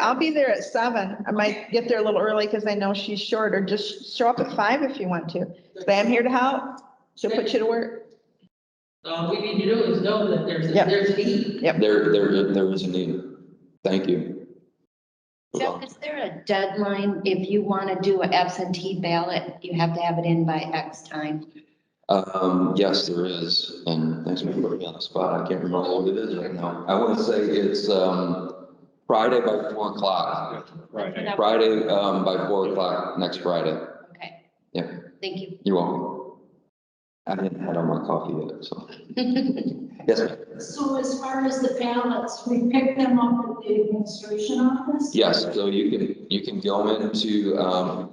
at 7. I might get there a little early because I know she's short, or just show up at 5 if you want to. Say, I'm here to help. She'll put you to work. So all we need to do is know that there's Yep. a need. Yep. There is a need. Thank you. Jeff, is there a deadline if you want to do an absentee ballot? You have to have it in by X time. Yes, there is, and thanks for putting me on the spot. I can't remember what it is right now. I want to say it's Friday by 4 o'clock. Friday by 4 o'clock next Friday. Okay. Yep. Thank you. You're welcome. I haven't had on my coffee yet, so. Yes, ma'am. So as far as the ballots, we pick them up at the administration office? Yes, so you can go into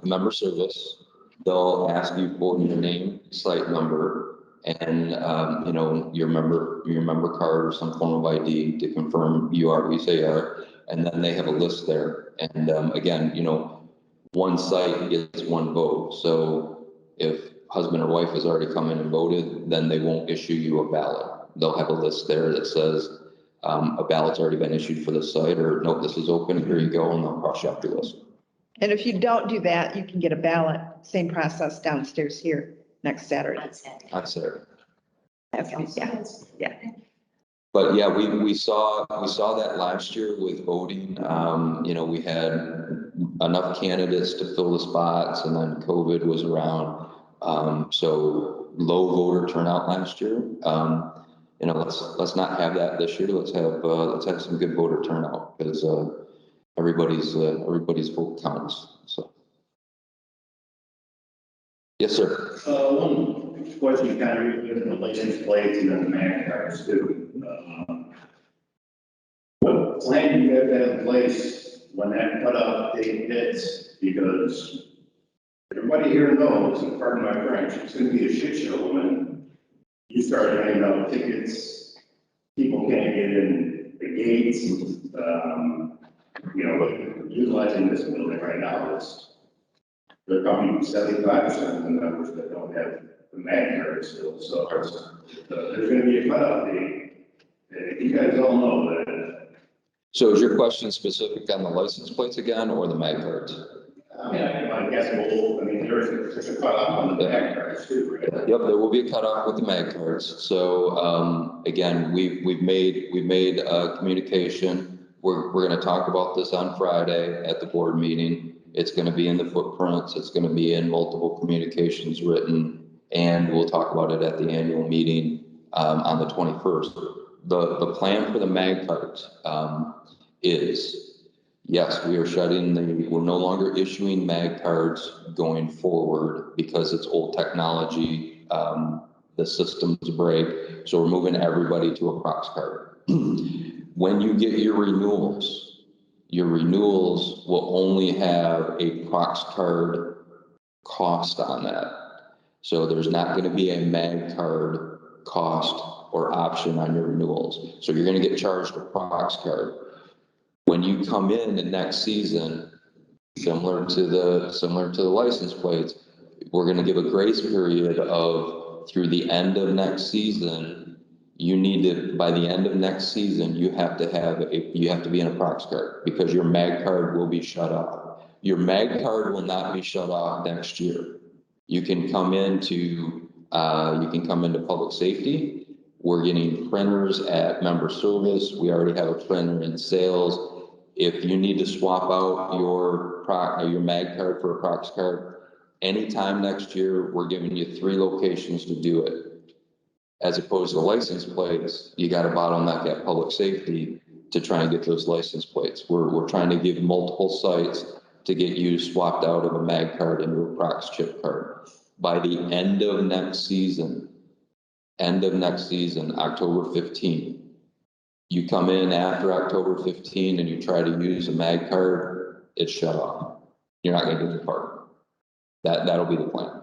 member service. They'll ask you for your name, site number, and you know, your member card or some form of ID to confirm you are who you say you are. And then they have a list there. And again, you know, one site gets one vote. So if husband or wife has already come in and voted, then they won't issue you a ballot. They'll have a list there that says a ballot's already been issued for this site, or nope, this is open, here you go, and they'll cross you off your list. And if you don't do that, you can get a ballot, same process downstairs here next Saturday. That's it. Yeah. But yeah, we saw that last year with voting. You know, we had enough candidates to fill the spots, and then COVID was around. So low voter turnout last year. You know, let's not have that this year. Let's have some good voter turnout, because everybody's vote counts. So. Yes, sir. One question kind of in the license plates and then the MAC cards too. What plan do you have to have in place when that cutoff date hits? Because everybody here knows, and pardon my French, it's gonna be a shit show when you start handing out tickets. People can't get in the gates. You know, utilizing this building right now is there are probably 75% of the members that don't have the MAC card still. So there's going to be a cutoff date. You guys all know that. So is your question specific on the license plates again, or the MAG cards? I mean, I guess there's a cutoff on the MAC cards too, right? Yep, there will be a cutoff with the MAG cards. So again, we've made communication. We're going to talk about this on Friday at the board meeting. It's going to be in the footprints. It's going to be in multiple communications written, and we'll talk about it at the annual meeting on the 21st. The plan for the MAG cards is, yes, we're no longer issuing MAG cards going forward because it's old technology. The systems break, so we're moving everybody to a Prox card. When you get your renewals will only have a Prox card cost on that. So there's not going to be a MAG card cost or option on your renewals. So you're going to get charged a Prox card. When you come in the next season, similar to the license plates. We're gonna give a grace period of through the end of next season. You need to, by the end of next season, you have to be in a Prox card because your mag card will be shut off. Your mag card will not be shut off next year. You can come into public safety. We're getting printers at member service. We already have a printer in sales. If you need to swap out your mag card for a Prox card, anytime next year, we're giving you 3 locations to do it. As opposed to license plates, you got to bottleneck at public safety to try and get those license plates. We're trying to give multiple sites to get you swapped out of a mag card into a Prox chip card. By the end of next season, October 15th, you come in after October 15 and you try to use a mag card, it's shut off. You're not going to get the part. That'll be the plan.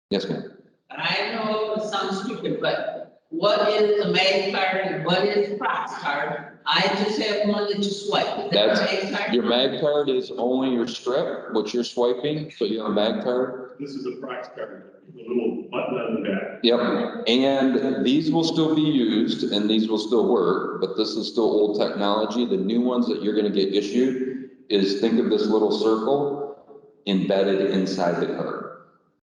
Yes, ma'am. I know it sounds stupid, but what is a mag card and what is a Prox card? I just have one that you swipe. Is that a mag card? Your mag card is only your strip, what you're swiping, so you have a mag card. This is a Prox card, the little button on the back. Yep, and these will still be used and these will still work, but this is still old technology. The new ones that you're gonna get issued is, think of this little circle embedded inside the card.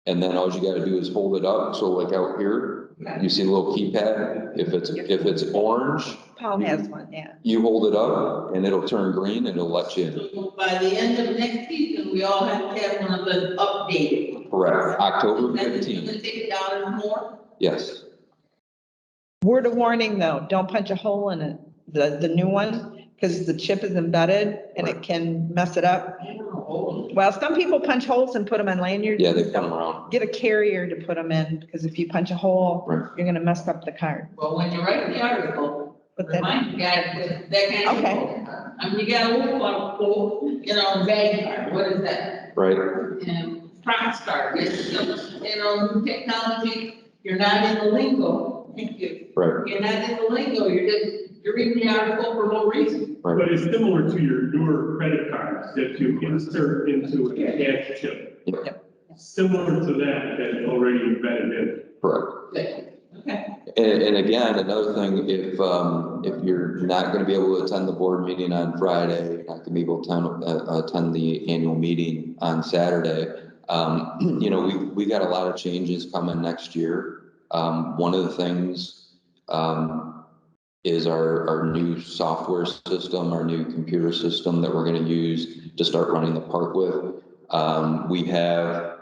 And then all you gotta do is hold it up, so like out here, you see a little keypad, if it's orange. Paul has one, yeah. You hold it up and it'll turn green and it'll let you in. So by the end of next season, we all have to have one of the updated. Correct, October That's 15th, gonna take $1 more. yes. Word of warning though, don't punch a hole in it, the new one, because the chip is embedded and it can mess it up. I don't know. Well, some people punch holes and put them on lanyards. Yeah, they come around. Get a carrier to put them in, because if you punch a hole, Right. you're gonna mess up the card. Well, when you write the article, But then, remind the guy with that kind of. Okay. I mean, you got a little, bag card, what is that? Right, And Prox card, it's, new technology, you're not in the lingo. Thank you. right, You're not in the lingo, you're reading the article for no reason. right. But it's similar to your newer credit cards that you insert into a cash chip. Yep. Similar to that's already embedded in. Correct. Okay. And again, another thing, if you're not gonna be able to attend the board meeting on Friday, you're not gonna be able to attend the annual meeting on Saturday, we got a lot of changes coming next year. One of the things, is our new software system, our new computer system that we're gonna use to start running the park with. We have,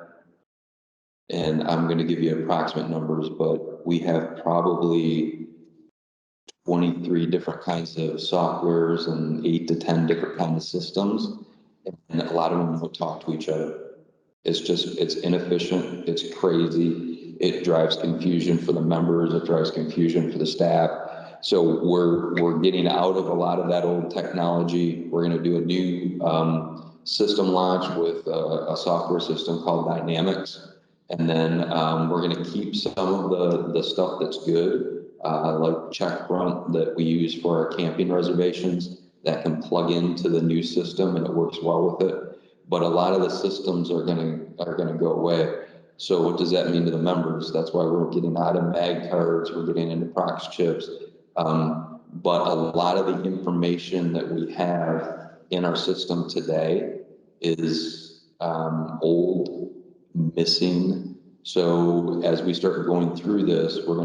and I'm gonna give you approximate numbers, but we have probably 23 different kinds of softwares and 8 to 10 different kinds of systems. And a lot of them will talk to each other. It's inefficient, it's crazy, it drives confusion for the members, it drives confusion for the staff. So we're getting out of a lot of that old technology. We're gonna do a new system launch with a software system called Dynamics. And then we're gonna keep some of the stuff that's good, like Checkfront that we use for our camping reservations that can plug into the new system and it works well with it. But a lot of the systems are gonna go away. So what does that mean to the members? That's why we're getting out of mag cards, we're getting into Prox chips. But a lot of the information that we have in our system today is old, missing. So as we start going through this, we're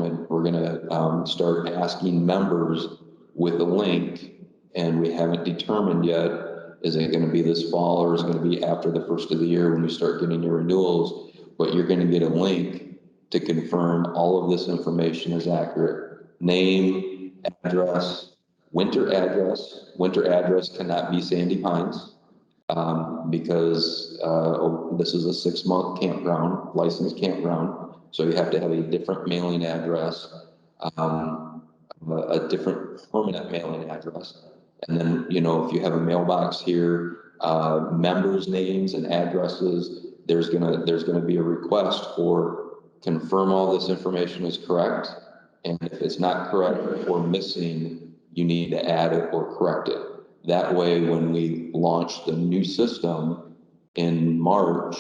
gonna start asking members with a link, and we haven't determined yet, is it gonna be this fall or is it gonna be after the first of the year when we start getting your renewals? But you're gonna get a link to confirm all of this information is accurate. Name, address, winter address. Winter address cannot be Sandy Pines. Because this is a 6-month campground, licensed campground. So you have to have a different mailing address, a different permanent mailing address. And then, if you have a mailbox here, members' names and addresses, there's gonna be a request for confirm all this information is correct. And if it's not correct or missing, you need to add it or correct it. That way, when we launch the new system in March,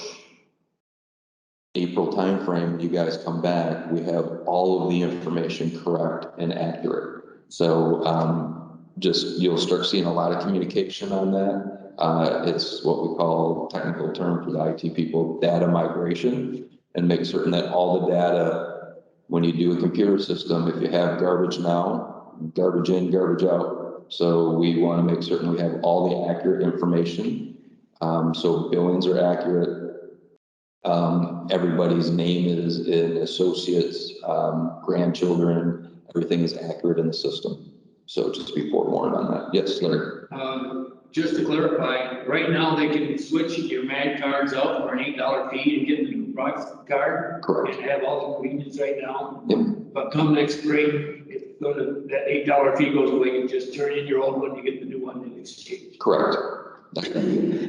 April timeframe, you guys come back, we have all of the information correct and accurate. So, you'll start seeing a lot of communication on that. It's what we call, technical term for the IT people, data migration, and make certain that all the data, when you do a computer system, if you have garbage now, garbage in, garbage out. So we want to make certain we have all the accurate information. So billings are accurate. Everybody's name is in associates, grandchildren, everything is accurate in the system. So just be forewarned on that. Yes, Larry. Just to clarify, right now they can switch your MAD cards out for an $8 fee and get the new Rock card. Correct. And have all the convenience right now. Yep. But come next spring, it's gonna, that $8 fee goes away, you just turn in your old one, you get the new one in exchange. Correct.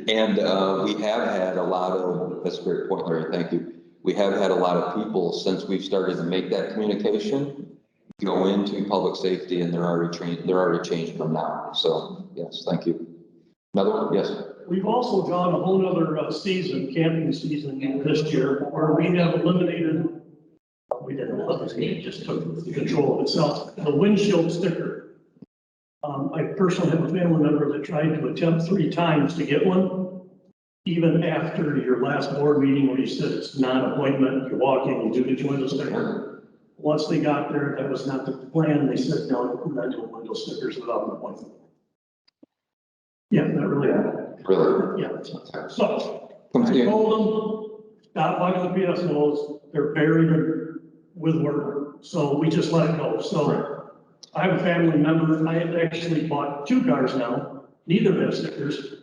And we have had a lot of, that's a great point, Larry, thank you. We have had a lot of people, since we've started to make that communication, go into public safety, and they're already changed from now. So, yes, thank you. Another one, yes. We've also gone a whole nother season, camping season this year, where we have eliminated, we didn't eliminate, it just took control of itself, the windshield sticker. I personally have a family member that tried to attempt 3 times to get one, even after your last board meeting where you said it's non-appointment, you walk in, you do get your window sticker. Once they got there, that was not the plan. They said, no, we're not doing window stickers without an appointment. Yeah, that really happened. Really? Yeah. So Come to I you. told them, stop bugging the PSOs, they're buried with work. So we just let it go. So I have a family member, I have actually bought 2 cars now, neither have stickers.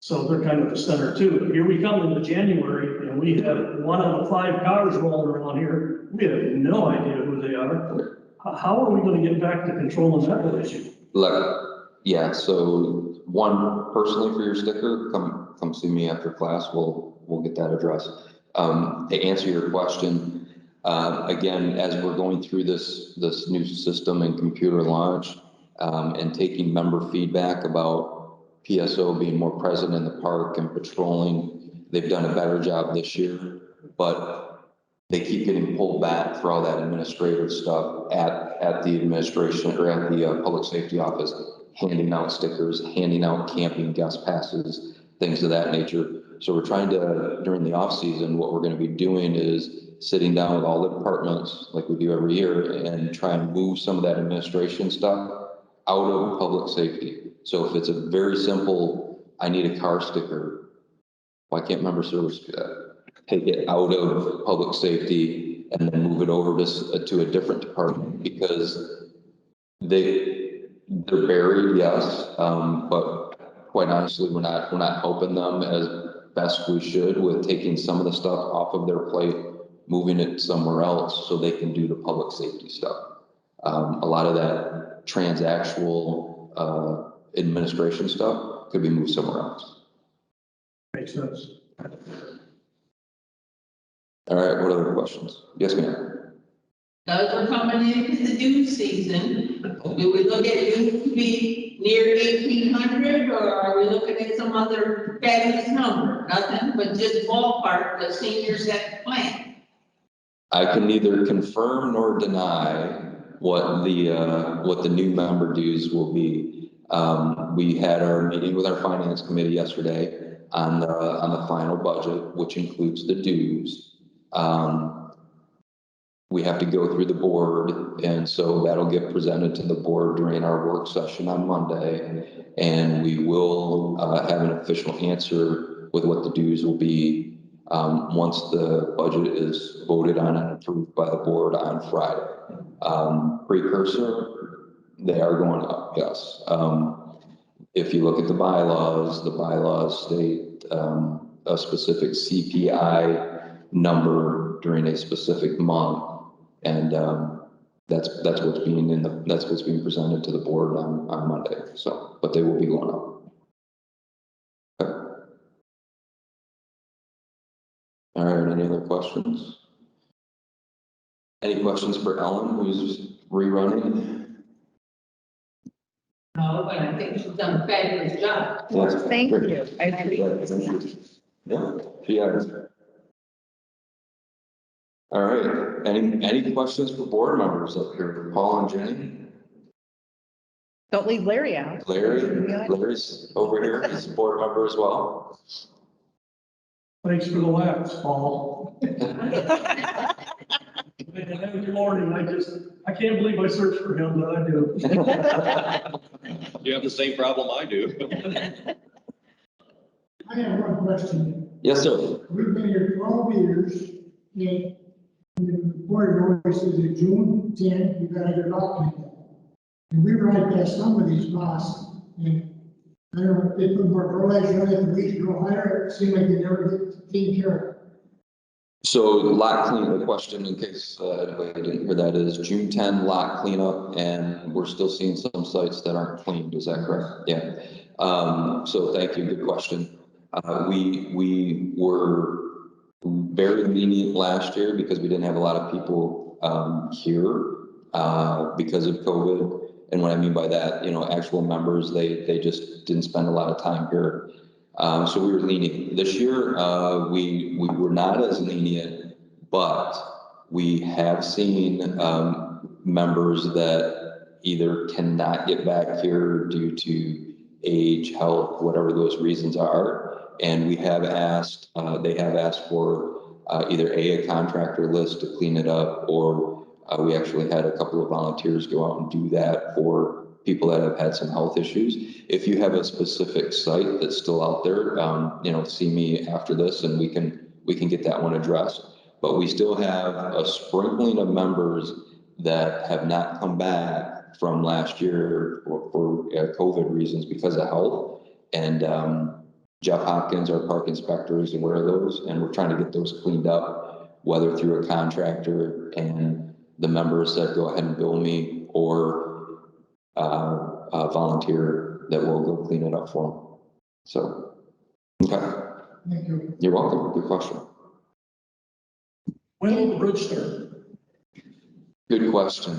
So they're kind of the center too. Here we come into January and we have 1 out of 5 cars rolling around here. We have no idea who they are. How are we going to get back to controlling that whole issue? Yeah, so one, personally for your sticker, come see me after class, we'll get that addressed. To answer your question, again, as we're going through this new system and computer launch, and taking member feedback about PSO being more present in the park and patrolling, they've done a better job this year, but they keep getting pulled back for all that administrative stuff at the administration or at the public safety office, handing out stickers, handing out camping guest passes, things of that nature. So we're trying to, during the off season, what we're going to be doing is sitting down with all the departments like we do every year and try and move some of that administration stuff out of public safety. So if it's a very simple, I need a car sticker, why can't member service do that? Take it out of public safety and then move it over to a different department, because they're buried, yes, but quite honestly, we're not helping them as best we should with taking some of the stuff off of their plate, moving it somewhere else so they can do the public safety stuff. A lot of that transactional administration stuff could be moved somewhere else. Makes sense. All right, what other questions? Yes, ma'am. As we're coming into the due season, do we look at youth to be near 1,800, or are we looking at some other fabulous number? Nothing, but just ballpark the seniors that plan. I can neither confirm nor deny what the new member dues will be. We had our meeting with our finance committee yesterday on the final budget, which includes the dues. We have to go through the board, and so that'll get presented to the board during our work session on Monday, and we will have an official answer with what the dues will be once the budget is voted on and approved by the board on Friday. Precursor, they are going up, yes. If you look at the bylaws state a specific CPI number during a specific month, and that's what's being presented to the board on Monday. So, but they will be going up. Okay. All right. Any other questions? Any questions for Ellen, who's rerunning? No, but I think she's done a fabulous job. Thank you. I appreciate Yeah, she has. All right, any questions for board members up here? Paul and Jenny? Don't leave Larry out. Larry's over here, he's a board member as well. Thanks for the laughs, Paul. And every morning, I can't believe I searched for him, but I do. You have the same problem I do. I have one question. Yes, sir. We've been here 12 years, and the board always says that June 10, you gotta get documented. And we ride past some of these lots, and I don't know, if they put more fertilizer on it, the weeds grow higher, it seems like they never get taken care of. So lot clean, the question in case anybody didn't hear that is June 10 lot cleanup, and we're still seeing some sites that aren't cleaned, is that correct? Yeah. So thank you, good question. We were very lenient last year because we didn't have a lot of people here because of COVID. And what I mean by that, you know, actual members, they just didn't spend a lot of time here. So we were lenient. This year, we were not as lenient, but we have seen members that either cannot get back here due to age, health, whatever those reasons are. And we have asked, they have asked for either a contractor list to clean it up, or we actually had a couple of volunteers go out and do that for people that have had some health issues. If you have a specific site that's still out there, you know, see me after this and we can get that one addressed. But we still have a sprinkling of members that have not come back from last year for COVID reasons because of health. And Jeff Hopkins, our park inspector, is aware of those, and we're trying to get those cleaned up, whether through a contractor and the members said, go ahead and bill me, or a volunteer that will go clean it up for them. So, okay. Thank you. You're welcome. Good question. When will the bridge start? Good question.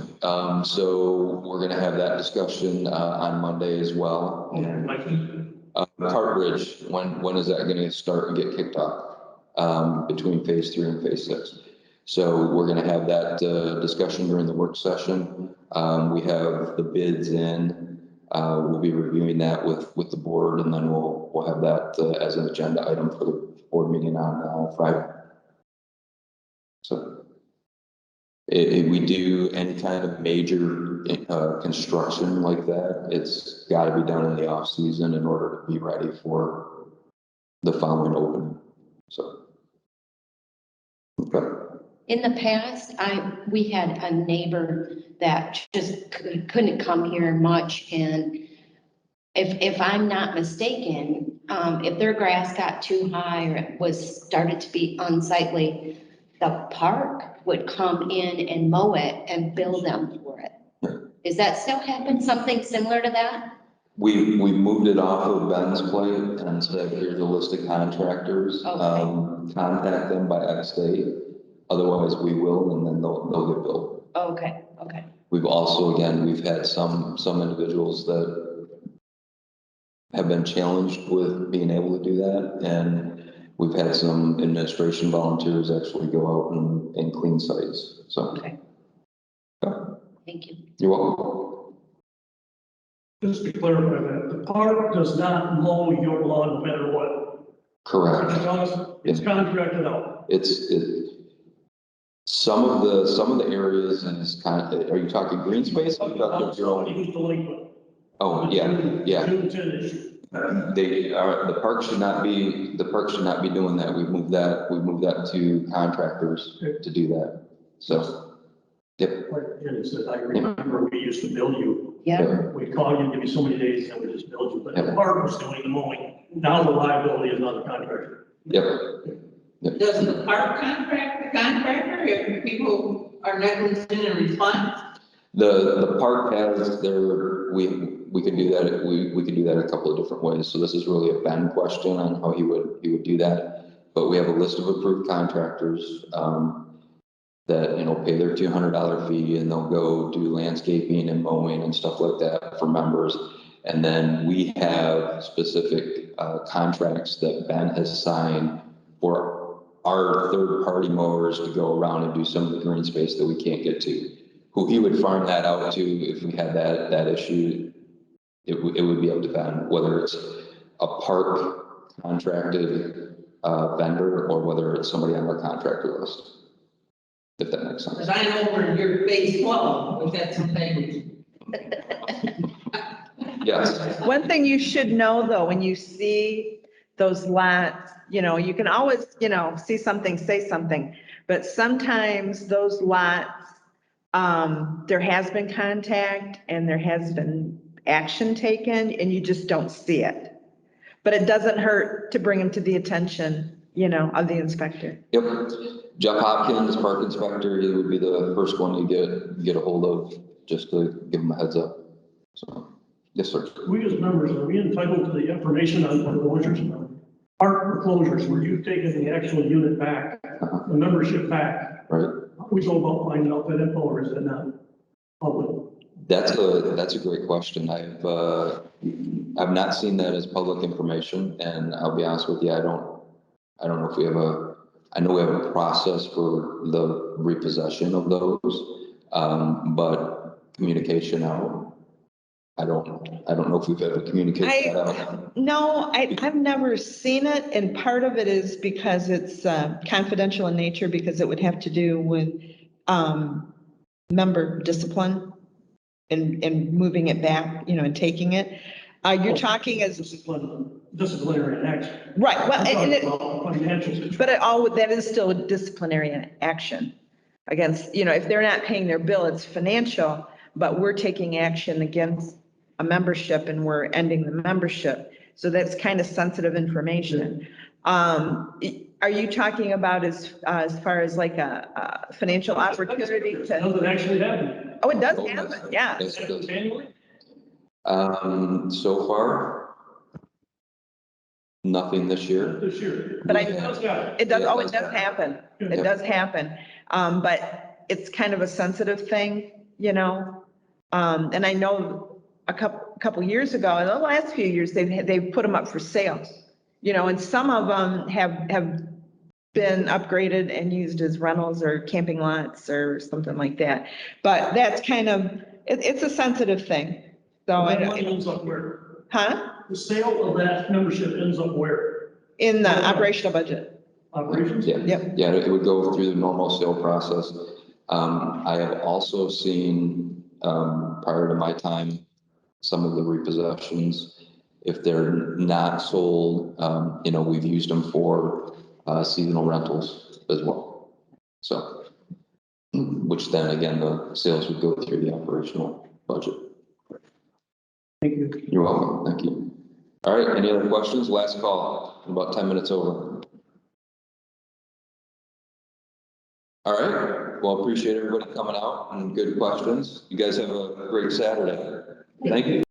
So we're going to have that discussion on Monday as well. Cart Bridge, when is that going to start and get kicked off between phase 3 and phase 6? So we're going to have that discussion during the work session. We have the bids in. We'll be reviewing that with the board, and then we'll have that as an agenda item for the board meeting on Friday. So if we do any kind of major construction like that, it's got to be done in the off season in order to be ready for the following opening. So, okay. In the past, we had a neighbor that just couldn't come here much, and if I'm not mistaken, if their grass got too high or it started to be unsightly, the park would come in and mow it and bill them for it. Is that still happen, something similar to that? We moved it off of Ben's plate and said, here's a list of contractors. Okay. Contact them by X date. Otherwise, we will, and then they'll get billed. Okay, okay. We've also, again, we've had some individuals that have been challenged with being able to do that, and we've had some administration volunteers actually go out and clean sites, so. Okay. Yeah. Thank you. You're welcome. Just to clarify that, the park does not mow your lawn no matter what. Correct. It's contracted out. Some of the areas is kind of, are you talking green space? Or your own? Oh, yeah. They are, the park should not be doing that. We moved that to contractors to do that. So, yep. Like Jenny said, I remember we used to bill you. Yeah. We'd call you, give you so many days, and we just billed you, but the park was doing the mowing. Now the liability is on the contractor. Yep. Does the park contract the contractor if people are negligent in response? The park has their, we can do that, we can do that a couple of different ways. So this is really a Ben question on how he would do that. But we have a list of approved contractors that, you know, pay their $200 fee, and they'll go do landscaping and mowing and stuff like that for members. And then we have specific contracts that Ben has signed for our third-party mowers to go around and do some of the green space that we can't get to. Who he would farm that out to if we had that issue, it would be up to Ben, whether it's a park contracted vendor or whether it's somebody on our contractor list. If that makes sense. Cause I know we're in your phase 12, we've got some things. Yes. One thing you should know, though, when you see those lots, you know, you can always, you know, see something, say something, but sometimes those lots, there has been contact and there has been action taken and you just don't see it. But it doesn't hurt to bring them to the attention, you know, of the inspector. Yep. Jeff Hopkins, park inspector, he would be the first one you get a hold of, just to give him a heads up. So, yes, sir. We as members, are we entitled to the information on foreclosures? Park foreclosures, where you've taken the actual unit back, the membership back. Right. How we go about finding out that info, or is it not public? That's a great question. I've not seen that as public information, and I'll be honest with you, I don't know if we have I know we have a process for the repossession of those, but communication out. I don't know if we've ever communicated that out. No, I've never seen it, and part of it is because it's confidential in nature, because it would have to do with member discipline and moving it back, you know, and taking it. You're talking as. Disciplinary action. Right, well, I'm and talking about financial situation. but that is still a disciplinary action against, you know, if they're not paying their bill, it's financial, but we're taking action against a membership and we're ending the membership. So that's kind of sensitive information. Are you talking about as far as like a financial opportunity to? Doesn't actually happen. Oh, it does happen, yeah. Yes, it does. Annually? So far, nothing this year. This year. But It does happen. It does, Yeah, oh, it does happen. It does happen. But it's kind of a sensitive thing, you know? And I know a couple years ago, in the last few years, they've put them up for sale. You know, and some of them have been upgraded and used as rentals or camping lots or something like that. But that's kind of, it's a sensitive thing. So I That money don't, ends up where? huh? The sale of that membership ends up where? In the operational budget. Operations? Yeah. Yep. Yeah, it would go through the normal sale process. I have also seen, prior to my time, some of the repossessions, if they're not sold, you know, we've used them for, seasonal rentals as well. So, which then again, the sales would go through the operational budget. Thank you. You're welcome. Thank you. All right. Any other questions? Last call, about 10 minutes over. All right. Well, appreciate everybody coming out and good questions. You guys have a great Saturday. Thank you.